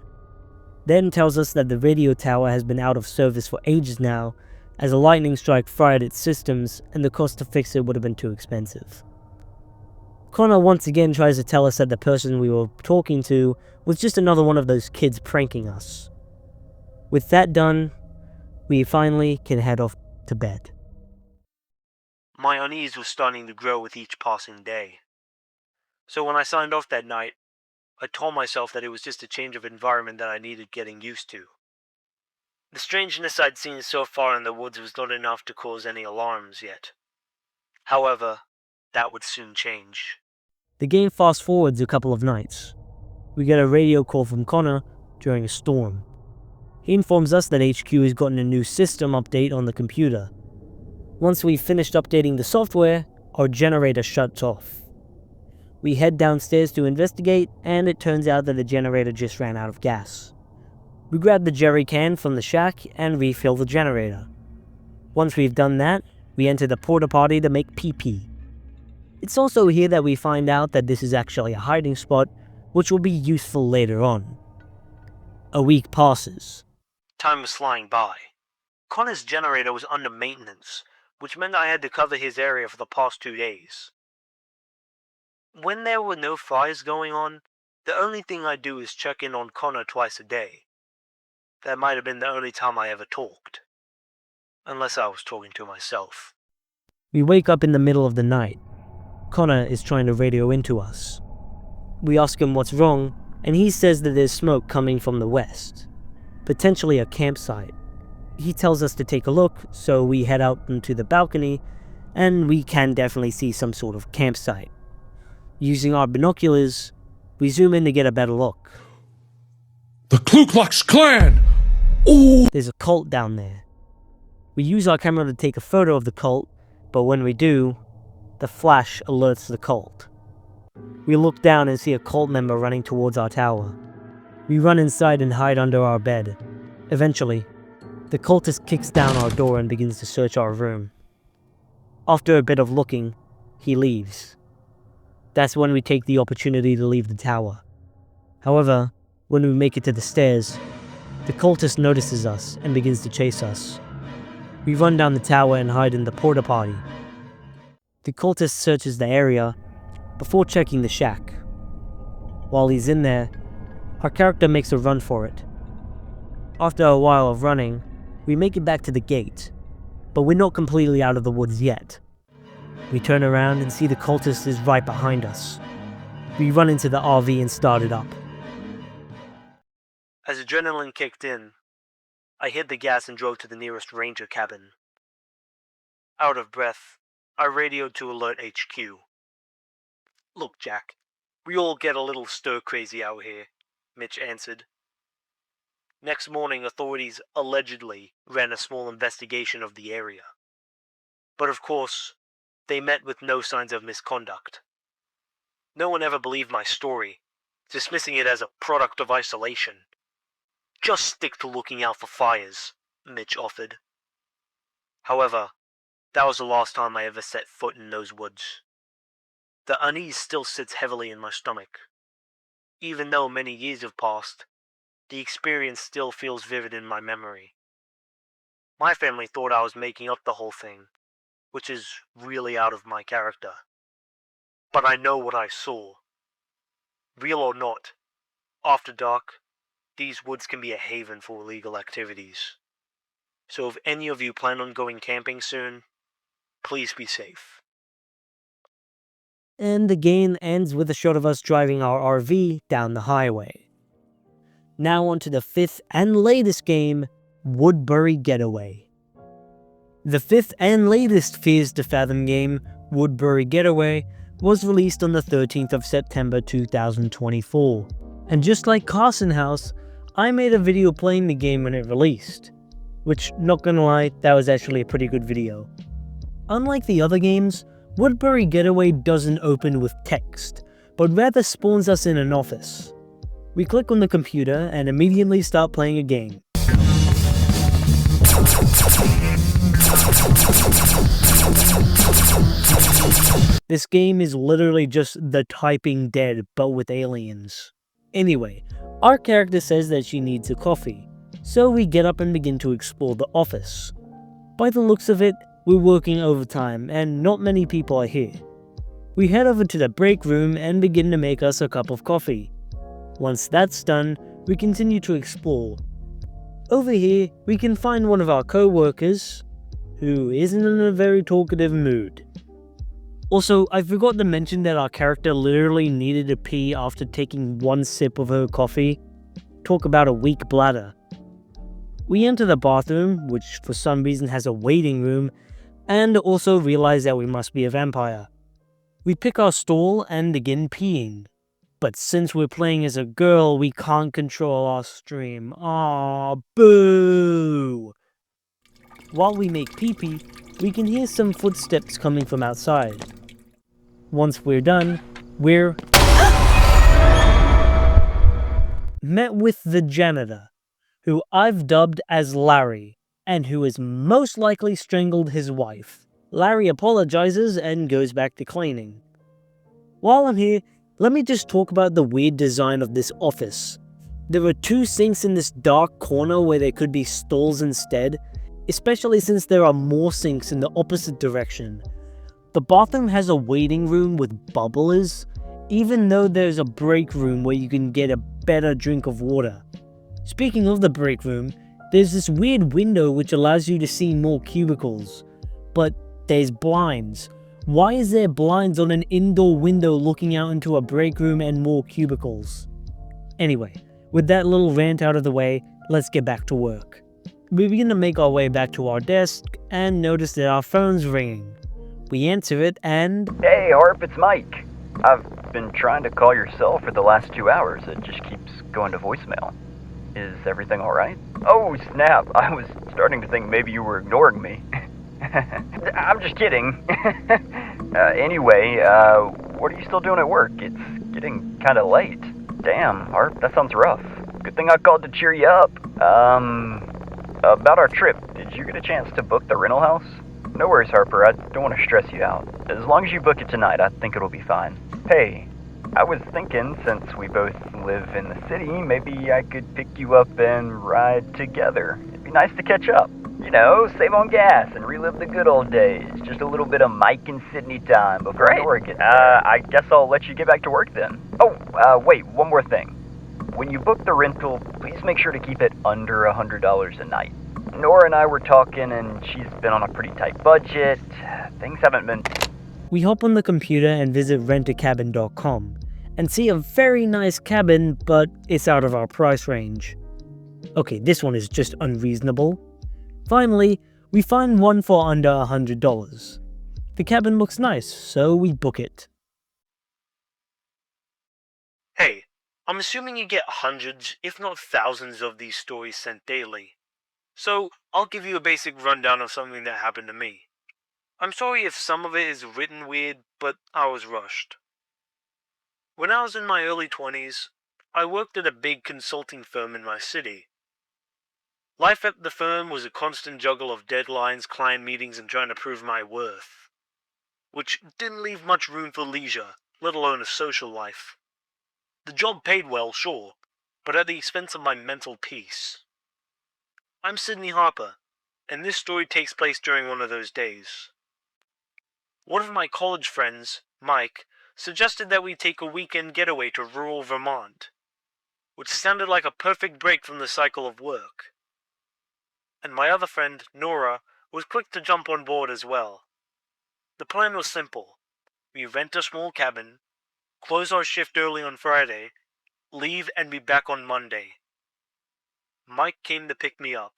then tells us that the radio tower has been out of service for ages now, as a lightning strike fried its systems and the cost to fix it would have been too expensive. Connor once again tries to tell us that the person we were talking to was just another one of those kids pranking us. With that done, we finally can head off to bed. My unease was starting to grow with each passing day. So when I signed off that night, I told myself that it was just a change of environment that I needed getting used to. The strangeness I'd seen so far in the woods was not enough to cause any alarms yet. However, that would soon change. The game fast forwards a couple of nights. We get a radio call from Connor during a storm. He informs us that HQ has gotten a new system update on the computer. Once we've finished updating the software, our generator shuts off. We head downstairs to investigate, and it turns out that the generator just ran out of gas. We grab the jerry can from the shack and refill the generator. Once we've done that, we enter the porta potty to make pee-pee. It's also here that we find out that this is actually a hiding spot, which will be useful later on. A week passes. Time was flying by. Connor's generator was under maintenance, which meant I had to cover his area for the past 2 days. When there were no fires going on, the only thing I do is check in on Connor twice a day. That might have been the only time I ever talked. Unless I was talking to myself. We wake up in the middle of the night. Connor is trying to radio into us. We ask him what's wrong, and he says that there's smoke coming from the west. Potentially a campsite. He tells us to take a look, so we head out into the balcony, and we can definitely see some sort of campsite. Using our binoculars, we zoom in to get a better look. The Ku Klux Klan! Ooh! There's a cult down there. We use our camera to take a photo of the cult, but when we do, the flash alerts the cult. We look down and see a cult member running towards our tower. We run inside and hide under our bed. Eventually, the cultist kicks down our door and begins to search our room. After a bit of looking, he leaves. That's when we take the opportunity to leave the tower. However, when we make it to the stairs, the cultist notices us and begins to chase us. We run down the tower and hide in the porta potty. The cultist searches the area before checking the shack. While he's in there, our character makes a run for it. After a while of running, we make it back to the gate, but we're not completely out of the woods yet. We turn around and see the cultist is right behind us. We run into the RV and start it up. As adrenaline kicked in, I hit the gas and drove to the nearest ranger cabin. Out of breath, I radioed to Alert HQ. "Look, Jack, we all get a little stir-crazy out here," Mitch answered. Next morning, authorities allegedly ran a small investigation of the area. But of course, they met with no signs of misconduct. No one ever believed my story, dismissing it as a product of isolation. "Just stick to looking out for fires," Mitch offered. However, that was the last time I ever set foot in those woods. The unease still sits heavily in my stomach. Even though many years have passed, the experience still feels vivid in my memory. My family thought I was making up the whole thing, which is really out of my character. But I know what I saw. Real or not, after dark, these woods can be a haven for illegal activities. So if any of you plan on going camping soon, please be safe. And the game ends with a shot of us driving our RV down the highway. Now on to the fifth and latest game, Woodbury Getaway. The fifth and latest Fears to Fathom game, Woodbury Getaway, was released on the 13th of September 2024. And just like Carson House, I made a video playing the game when it released. Which, not gonna lie, that was actually a pretty good video. Unlike the other games, Woodbury Getaway doesn't open with text, but rather spawns us in an office. We click on the computer and immediately start playing a game. This game is literally just The Typing Dead, but with aliens. Anyway, our character says that she needs a coffee, so we get up and begin to explore the office. By the looks of it, we're working overtime and not many people are here. We head over to the break room and begin to make us a cup of coffee. Once that's done, we continue to explore. Over here, we can find one of our co-workers, who isn't in a very talkative mood. Also, I forgot to mention that our character literally needed to pee after taking one sip of her coffee. Talk about a weak bladder. We enter the bathroom, which for some reason has a waiting room, and also realize that we must be a vampire. We pick our stall and begin peeing. But since we're playing as a girl, we can't control our stream. Aww, boo! While we make pee-pee, we can hear some footsteps coming from outside. Once we're done, we're met with the janitor, who I've dubbed as Larry, and who has most likely strangled his wife. Larry apologizes and goes back to cleaning. While I'm here, let me just talk about the weird design of this office. There are two sinks in this dark corner where there could be stalls instead, especially since there are more sinks in the opposite direction. The bathroom has a waiting room with bubblers, even though there's a break room where you can get a better drink of water. Speaking of the break room, there's this weird window which allows you to see more cubicles, but there's blinds. Why is there blinds on an indoor window looking out into a break room and more cubicles? Anyway, with that little rant out of the way, let's get back to work. We begin to make our way back to our desk and notice that our phone's ringing. We answer it and... Hey Harp, it's Mike. I've been trying to call your cell for the last 2 hours. It just keeps going to voicemail. Is everything alright? Oh snap, I was starting to think maybe you were ignoring me. I'm just kidding. Anyway, what are you still doing at work? It's getting kinda late. Damn, Harp, that sounds rough. Good thing I called to cheer you up. About our trip, did you get a chance to book the rental house? No worries, Harper, I don't want to stress you out. As long as you book it tonight, I think it'll be fine. Hey, I was thinking, since we both live in the city, maybe I could pick you up and ride together. It'd be nice to catch up. You know, save on gas and relive the good old days. Just a little bit of Mike and Sydney time before Nora gets there. I guess I'll let you get back to work then. Oh, wait, one more thing. When you book the rental, please make sure to keep it under $100 a night. Nora and I were talking and she's been on a pretty tight budget. Things haven't been... We hop on the computer and visit rentacabin.com and see a very nice cabin, but it's out of our price range. Okay, this one is just unreasonable. Finally, we find one for under $100. The cabin looks nice, so we book it. Hey, I'm assuming you get hundreds, if not thousands of these stories sent daily. So, I'll give you a basic rundown of something that happened to me. I'm sorry if some of it is written weird, but I was rushed. When I was in my early 20s, I worked at a big consulting firm in my city. Life at the firm was a constant juggle of deadlines, client meetings, and trying to prove my worth, which didn't leave much room for leisure, let alone a social life. The job paid well, sure, but at the expense of my mental peace. I'm Sydney Harper, and this story takes place during one of those days. One of my college friends, Mike, suggested that we take a weekend getaway to rural Vermont, which sounded like a perfect break from the cycle of work. And my other friend, Nora, was quick to jump on board as well. The plan was simple. We rent a small cabin, close our shift early on Friday, leave and be back on Monday. Mike came to pick me up.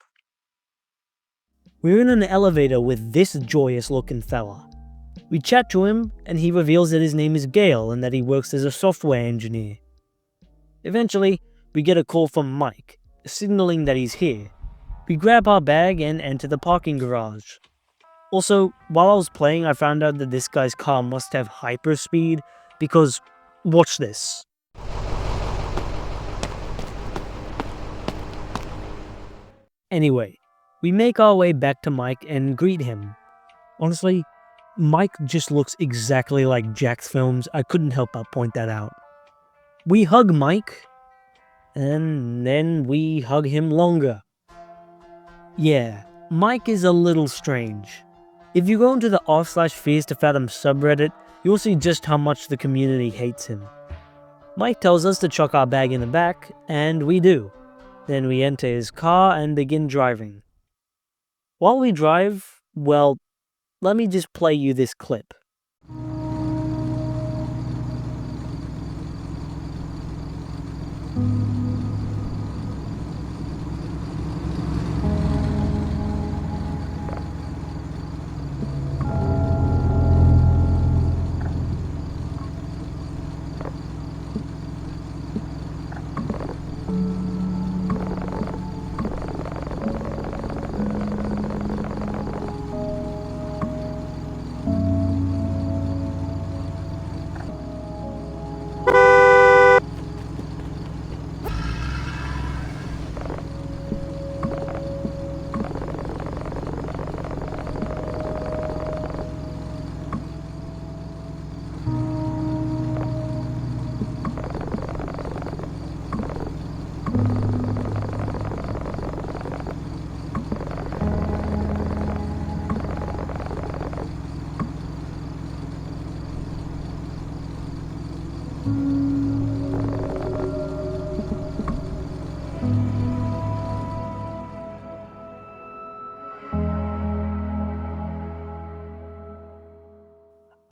We're in an elevator with this joyous looking fella. We chat to him, and he reveals that his name is Gale and that he works as a software engineer. Eventually, we get a call from Mike, signaling that he's here. We grab our bag and enter the parking garage. Also, while I was playing, I found out that this guy's car must have hyperspeed, because Watch this. Anyway, we make our way back to Mike and greet him. Honestly, Mike just looks exactly like Jack's films. I couldn't help but point that out. We hug Mike, and then we hug him longer. Yeah, Mike is a little strange. If you go into the r/Fears to Fathom subreddit, you'll see just how much the community hates him. Mike tells us to chuck our bag in the back, and we do. Then we enter his car and begin driving. While we drive, well, let me just play you this clip.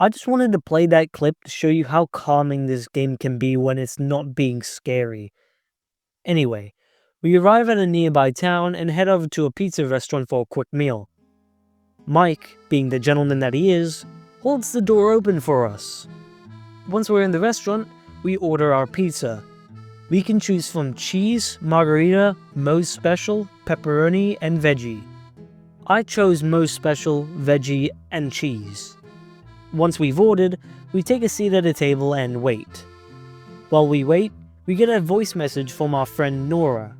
I just wanted to play that clip to show you how calming this game can be when it's not being scary. Anyway, we arrive at a nearby town and head over to a pizza restaurant for a quick meal. Mike, being the gentleman that he is, holds the door open for us. Once we're in the restaurant, we order our pizza. We can choose from cheese, margarita, Moe's Special, pepperoni, and veggie. I chose Moe's Special, veggie, and cheese. Once we've ordered, we take a seat at a table and wait. While we wait, we get a voice message from our friend Nora.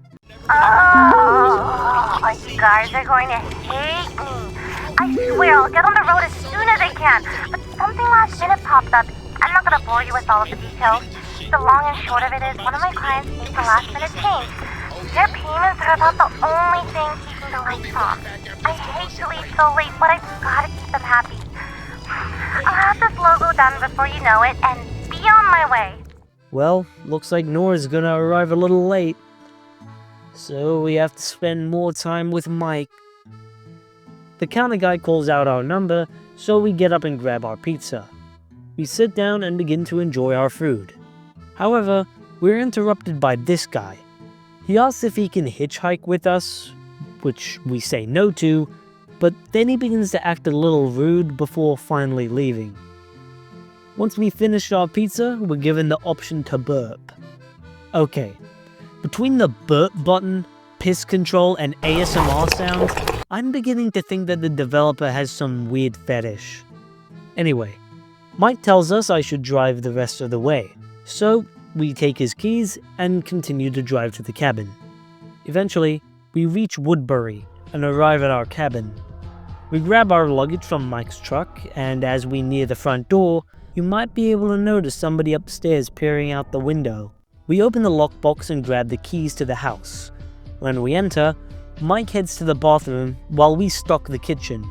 Oh, you guys are going to hate me. I swear I'll get on the road as soon as I can, but something last minute popped up. I'm not going to bore you with all of the details. The long and short of it is one of my clients needs a last minute change. Their payments are about the only thing keeping the lights on. I hate to leave so late, but I've got to keep them happy. I'll have this logo done before you know it, and be on my way. Well, looks like Nora's gonna arrive a little late. So we have to spend more time with Mike. The counter guy calls out our number, so we get up and grab our pizza. We sit down and begin to enjoy our food. However, we're interrupted by this guy. He asks if he can hitchhike with us, which we say no to, but then he begins to act a little rude before finally leaving. Once we finish our pizza, we're given the option to burp. Okay, between the burp button, piss control, and ASMR sounds, I'm beginning to think that the developer has some weird fetish. Anyway, Mike tells us I should drive the rest of the way, so we take his keys and continue to drive to the cabin. Eventually, we reach Woodbury and arrive at our cabin. We grab our luggage from Mike's truck, and as we near the front door, you might be able to notice somebody upstairs peering out the window. We open the lockbox and grab the keys to the house. When we enter, Mike heads to the bathroom while we stock the kitchen.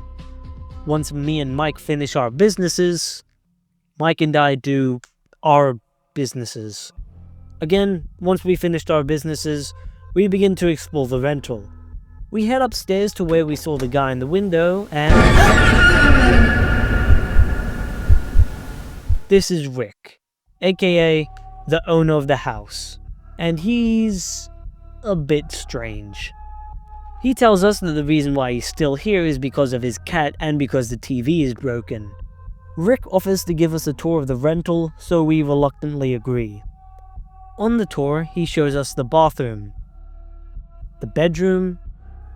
Once me and Mike finish our businesses, Mike and I do our businesses. Again, once we finished our businesses, we begin to explore the rental. We head upstairs to where we saw the guy in the window, and this is Rick, aka the owner of the house, and he's a bit strange. He tells us that the reason why he's still here is because of his cat and because the TV is broken. Rick offers to give us a tour of the rental, so we reluctantly agree. On the tour, he shows us the bathroom, the bedroom,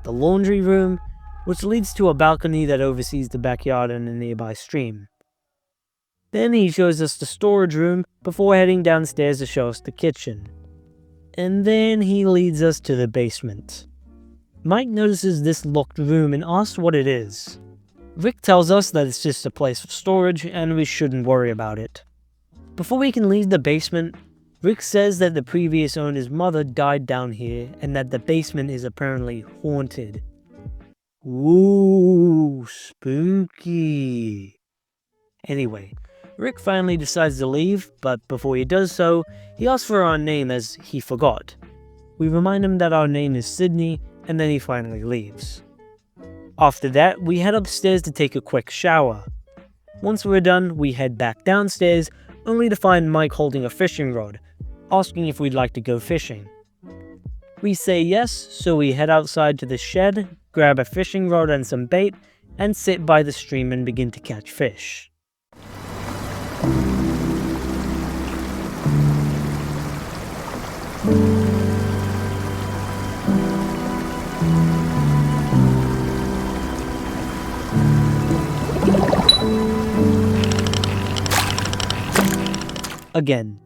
the laundry room, which leads to a balcony that oversees the backyard and a nearby stream. Then he shows us the storage room before heading downstairs to show us the kitchen. And then he leads us to the basement. Mike notices this locked room and asks what it is. Rick tells us that it's just a place for storage and we shouldn't worry about it. Before we can leave the basement, Rick says that the previous owner's mother died down here and that the basement is apparently haunted. Ooh, spooky. Anyway, Rick finally decides to leave, but before he does so, he asks for our name as he forgot. We remind him that our name is Sydney, and then he finally leaves. After that, we head upstairs to take a quick shower. Once we're done, we head back downstairs, only to find Mike holding a fishing rod, asking if we'd like to go fishing. We say yes, so we head outside to the shed, grab a fishing rod and some bait, and sit by the stream and begin to catch fish. Again,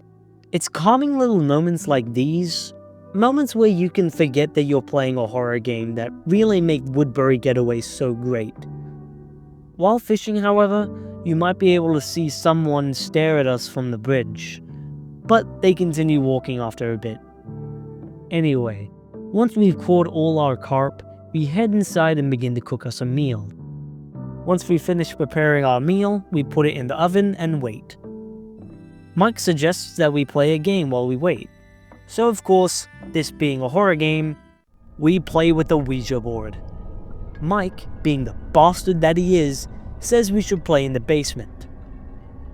it's calming little moments like these, moments where you can forget that you're playing a horror game, that really make Woodbury getaways so great. While fishing, however, you might be able to see someone stare at us from the bridge, but they continue walking after a bit. Anyway, once we've caught all our carp, we head inside and begin to cook us a meal. Once we finish preparing our meal, we put it in the oven and wait. Mike suggests that we play a game while we wait. So of course, this being a horror game, we play with the Ouija board. Mike, being the bastard that he is, says we should play in the basement.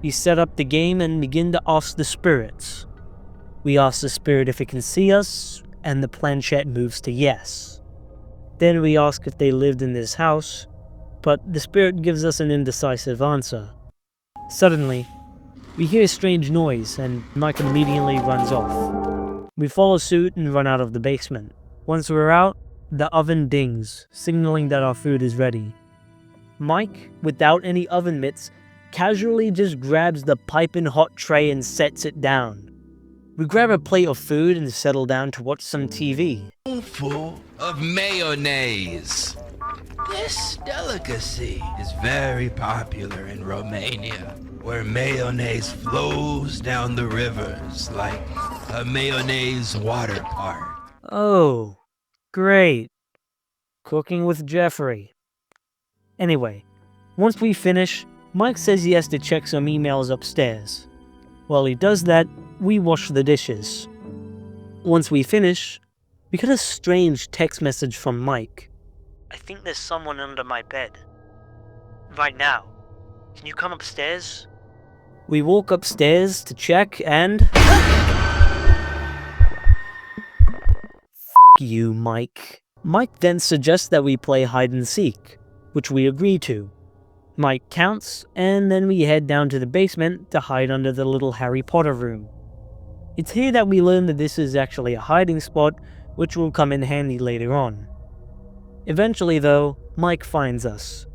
We set up the game and begin to ask the spirits. We ask the spirit if it can see us, and the planchette moves to yes. Then we ask if they lived in this house, but the spirit gives us an indecisive answer. Suddenly, we hear a strange noise, and Mike immediately runs off. We follow suit and run out of the basement. Once we're out, the oven dings, signaling that our food is ready. Mike, without any oven mitts, casually just grabs the piping hot tray and sets it down. We grab a plate of food and settle down to watch some TV. Full of mayonnaise. This delicacy is very popular in Romania, where mayonnaise flows down the rivers like a mayonnaise water park. Oh, great. Cooking with Jeffrey. Anyway, once we finish, Mike says he has to check some emails upstairs. While he does that, we wash the dishes. Once we finish, we get a strange text message from Mike. I think there's someone under my bed. Right now. Can you come upstairs? We walk upstairs to check and... you, Mike. Mike then suggests that we play hide and seek, which we agree to. Mike counts, and then we head down to the basement to hide under the little Harry Potter room. It's here that we learn that this is actually a hiding spot, which will come in handy later on. Eventually though, Mike finds us.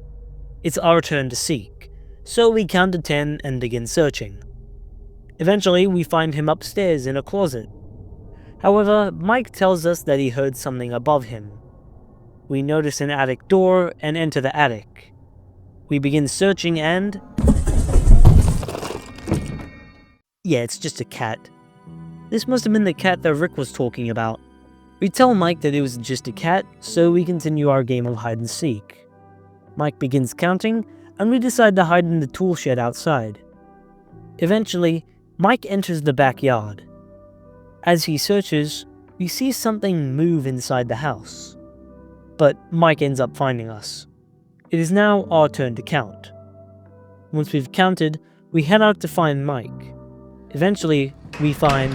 It's our turn to seek, so we count to 10 and begin searching. Eventually we find him upstairs in a closet. However, Mike tells us that he heard something above him. We notice an attic door and enter the attic. We begin searching and... yeah, it's just a cat. This must have been the cat that Rick was talking about. We tell Mike that it was just a cat, so we continue our game of hide and seek. Mike begins counting, and we decide to hide in the tool shed outside. Eventually, Mike enters the backyard. As he searches, we see something move inside the house. But Mike ends up finding us. It is now our turn to count. Once we've counted, we head out to find Mike. Eventually, we find...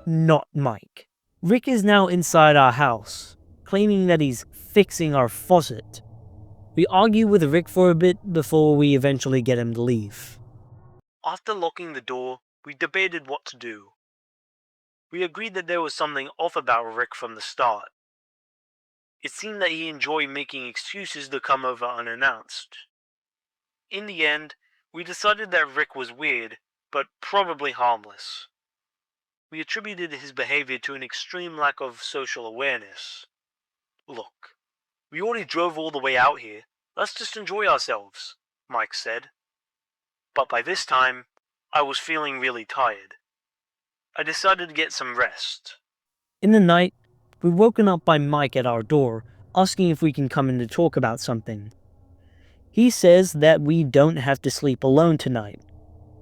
not Mike. Rick is now inside our house, claiming that he's fixing our faucet. We argue with Rick for a bit before we eventually get him to leave. After locking the door, we debated what to do. We agreed that there was something off about Rick from the start. It seemed that he enjoyed making excuses to come over unannounced. In the end, we decided that Rick was weird, but probably harmless. We attributed his behavior to an extreme lack of social awareness. Look, we already drove all the way out here. Let's just enjoy ourselves, Mike said. But by this time, I was feeling really tired. I decided to get some rest. In the night, we're woken up by Mike at our door, asking if we can come in to talk about something. He says that we don't have to sleep alone tonight,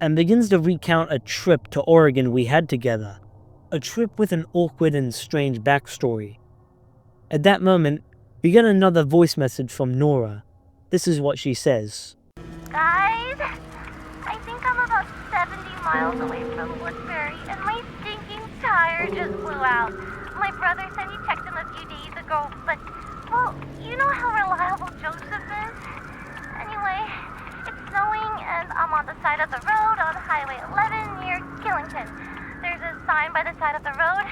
and begins to recount a trip to Oregon we had together. A trip with an awkward and strange backstory. At that moment, we get another voice message from Nora. This is what she says. Guys, I think I'm about 70 miles away from Woodbury, and my stinking tire just blew out. My brother said he checked him a few days ago, but, well, you know how reliable Joseph is? Anyway, it's snowing, and I'm on the side of the road on Highway 11 near Killington. There's a sign by the side of the road.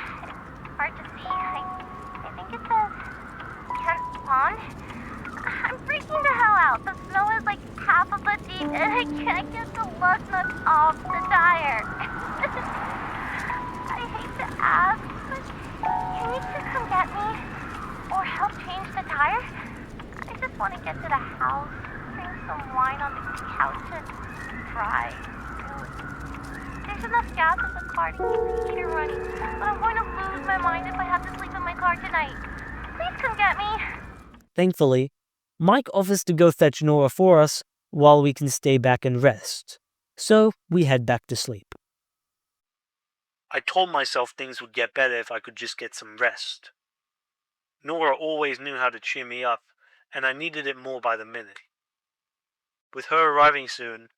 It's hard to see. I think it says Kent Pond. I'm freaking the hell out. The snow is like half a foot deep, and I can't get the lug nuts off the tire. I hate to ask, but can you two come get me? Or help change the tire? I just want to get to the house, drink some wine on the couch, and cry. There's enough gas in the car to keep the heater running, but I'm going to lose my mind if I have to sleep in my car tonight. Please come get me. Thankfully, Mike offers to go fetch Nora for us while we can stay back and rest. So we head back to sleep. I told myself things would get better if I could just get some rest. Nora always knew how to cheer me up, and I needed it more by the minute. With her arriving soon,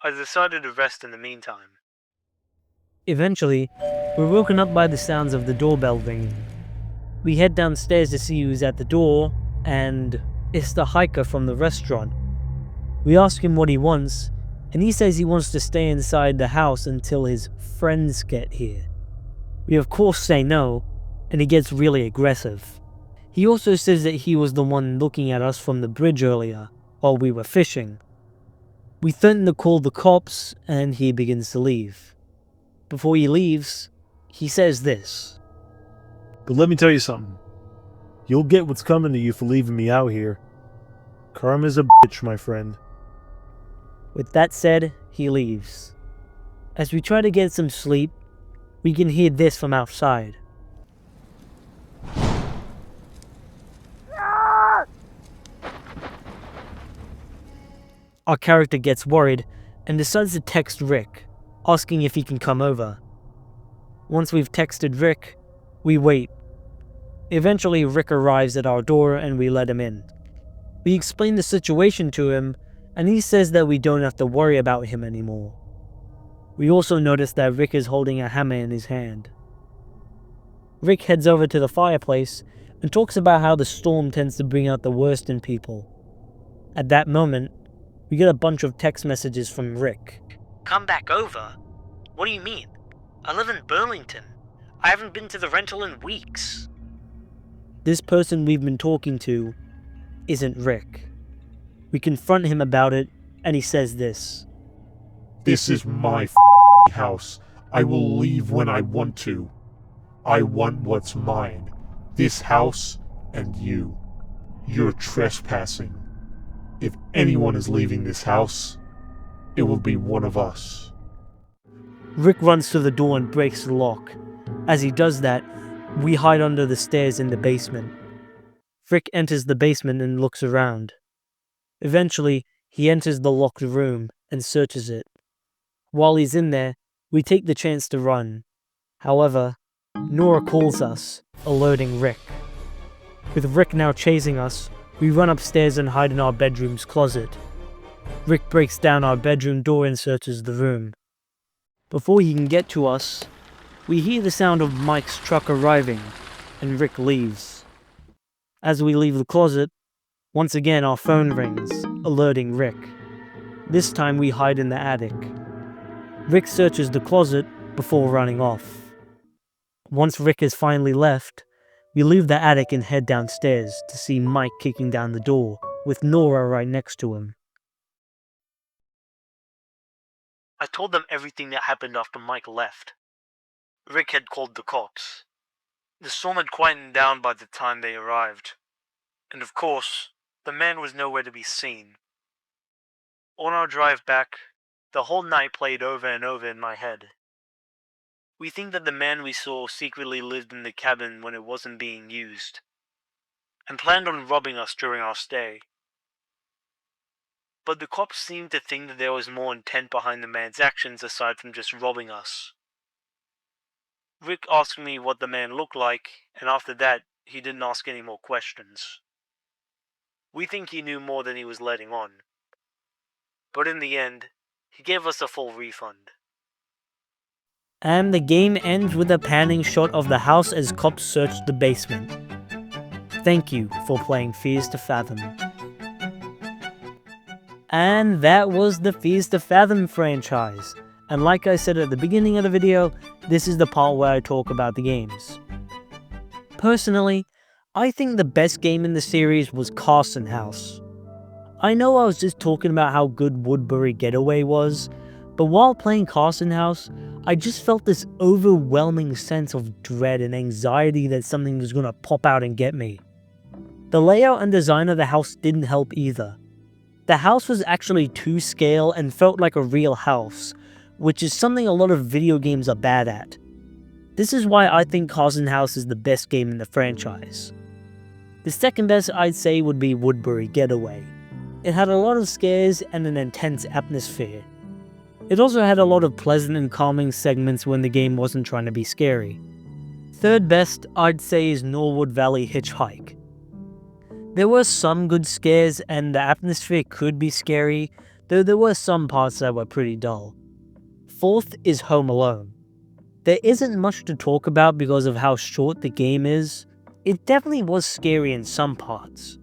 I decided to rest in the meantime. Eventually, we're woken up by the sounds of the doorbell ringing. We head downstairs to see who's at the door, and it's the hiker from the restaurant. We ask him what he wants, and he says he wants to stay inside the house until his friends get here. We of course say no, and he gets really aggressive. He also says that he was the one looking at us from the bridge earlier, while we were fishing. We threaten to call the cops, and he begins to leave. Before he leaves, he says this. But let me tell you something. You'll get what's coming to you for leaving me out here. Karma's a bitch, my friend. With that said, he leaves. As we try to get some sleep, we can hear this from outside. Our character gets worried and decides to text Rick, asking if he can come over. Once we've texted Rick, we wait. Eventually, Rick arrives at our door and we let him in. We explain the situation to him, and he says that we don't have to worry about him anymore. We also notice that Rick is holding a hammer in his hand. Rick heads over to the fireplace and talks about how the storm tends to bring out the worst in people. At that moment, we get a bunch of text messages from Rick. Come back over? What do you mean? I live in Burlington. I haven't been to the rental in weeks. This person we've been talking to isn't Rick. We confront him about it, and he says this. This is my house. I will leave when I want to. I want what's mine. This house and you. You're trespassing. If anyone is leaving this house, it will be one of us. Rick runs to the door and breaks the lock. As he does that, we hide under the stairs in the basement. Rick enters the basement and looks around. Eventually, he enters the locked room and searches it. While he's in there, we take the chance to run. However, Nora calls us, alerting Rick. With Rick now chasing us, we run upstairs and hide in our bedroom's closet. Rick breaks down our bedroom door and searches the room. Before he can get to us, we hear the sound of Mike's truck arriving, and Rick leaves. As we leave the closet, once again our phone rings, alerting Rick. This time we hide in the attic. Rick searches the closet before running off. Once Rick has finally left, we leave the attic and head downstairs to see Mike kicking down the door, with Nora right next to him. I told them everything that happened after Mike left. Rick had called the cops. The storm had quietened down by the time they arrived. And of course, the man was nowhere to be seen. On our drive back, the whole night played over and over in my head. We think that the man we saw secretly lived in the cabin when it wasn't being used, and planned on robbing us during our stay. But the cops seemed to think that there was more intent behind the man's actions aside from just robbing us. Rick asked me what the man looked like, and after that, he didn't ask any more questions. We think he knew more than he was letting on. But in the end, he gave us a full refund. And the game ends with a panning shot of the house as cops search the basement. Thank you for playing Fears to Fathom. And that was the Fears to Fathom franchise. And like I said at the beginning of the video, this is the part where I talk about the games. Personally, I think the best game in the series was Carson House. I know I was just talking about how good Woodbury Getaway was, but while playing Carson House, I just felt this overwhelming sense of dread and anxiety that something was gonna pop out and get me. The layout and design of the house didn't help either. The house was actually to scale and felt like a real house, which is something a lot of video games are bad at. This is why I think Carson House is the best game in the franchise. The second best I'd say would be Woodbury Getaway. It had a lot of scares and an intense atmosphere. It also had a lot of pleasant and calming segments when the game wasn't trying to be scary. Third best I'd say is Norwood Valley Hitchhike. There were some good scares and the atmosphere could be scary, though there were some parts that were pretty dull. Fourth is Home Alone. There isn't much to talk about because of how short the game is. It definitely was scary in some parts.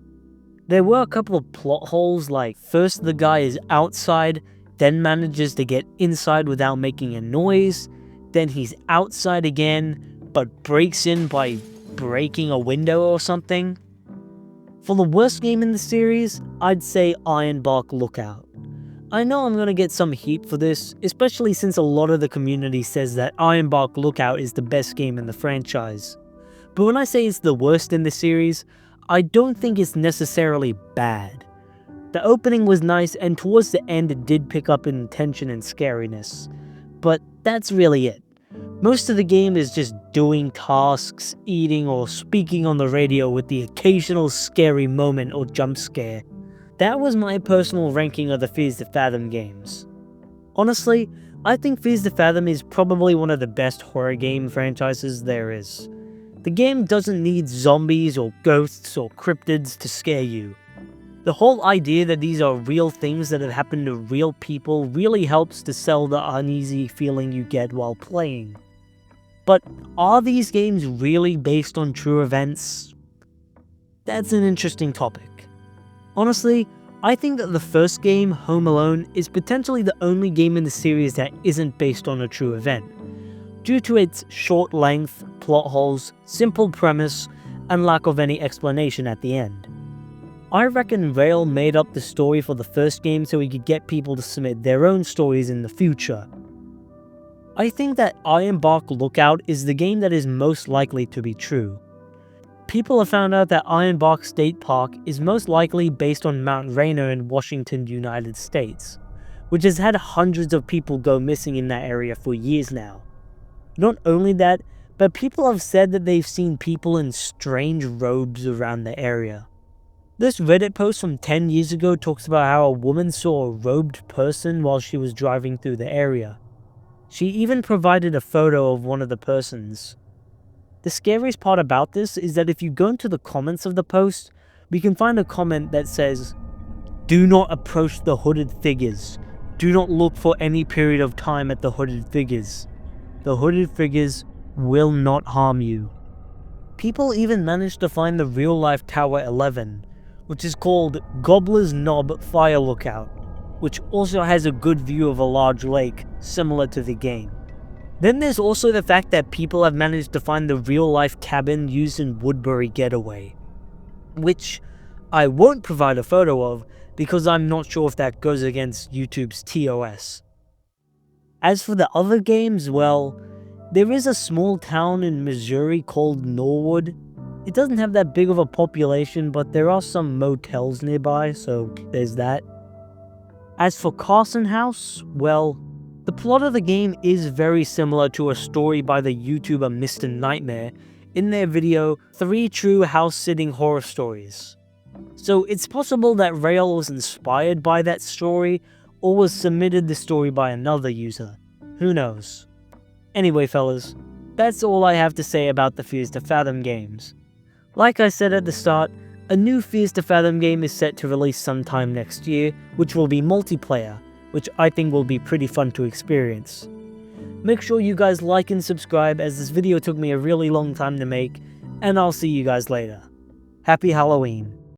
There were a couple of plot holes, like first the guy is outside, then manages to get inside without making a noise, then he's outside again, but breaks in by breaking a window or something. For the worst game in the series, I'd say Ironbark Lookout. I know I'm gonna get some heat for this, especially since a lot of the community says that Ironbark Lookout is the best game in the franchise. But when I say it's the worst in the series, I don't think it's necessarily bad. The opening was nice, and towards the end it did pick up in tension and scariness. But that's really it. Most of the game is just doing tasks, eating, or speaking on the radio with the occasional scary moment or jump scare. That was my personal ranking of the Fears to Fathom games. Honestly, I think Fears to Fathom is probably one of the best horror game franchises there is. The game doesn't need zombies or ghosts or cryptids to scare you. The whole idea that these are real things that have happened to real people really helps to sell the uneasy feeling you get while playing. But are these games really based on true events? That's an interesting topic. Honestly, I think that the first game, Home Alone, is potentially the only game in the series that isn't based on a true event, due to its short length, plot holes, simple premise, and lack of any explanation at the end. I reckon Rail made up the story for the first game so he could get people to submit their own stories in the future. I think that Ironbark Lookout is the game that is most likely to be true. People have found out that Ironbark State Park is most likely based on Mount Rainier in Washington, United States, which has had hundreds of people go missing in that area for years now. Not only that, but people have said that they've seen people in strange robes around the area. This Reddit post from 10 years ago talks about how a woman saw a robed person while she was driving through the area. She even provided a photo of one of the persons. The scariest part about this is that if you go into the comments of the post, we can find a comment that says, "Do not approach the hooded figures. Do not look for any period of time at the hooded figures. The hooded figures will not harm you." People even managed to find the real-life Tower 11, which is called Gobbler's Knob Fire Lookout, which also has a good view of a large lake, similar to the game. Then there's also the fact that people have managed to find the real-life cabin used in Woodbury Getaway, which I won't provide a photo of because I'm not sure if that goes against YouTube's TOS. As for the other games, well, there is a small town in Missouri called Norwood. It doesn't have that big of a population, but there are some motels nearby, so there's that. As for Carson House, well, the plot of the game is very similar to a story by the YouTuber Mr. Nightmare in their video 3 True House-Sitting Horror Stories. So it's possible that Rail was inspired by that story, or was submitted the story by another user. Who knows? Anyway fellas, that's all I have to say about the Fears to Fathom games. Like I said at the start, a new Fears to Fathom game is set to release sometime next year, which will be multiplayer, which I think will be pretty fun to experience. Make sure you guys like and subscribe, as this video took me a really long time to make, and I'll see you guys later. Happy Halloween.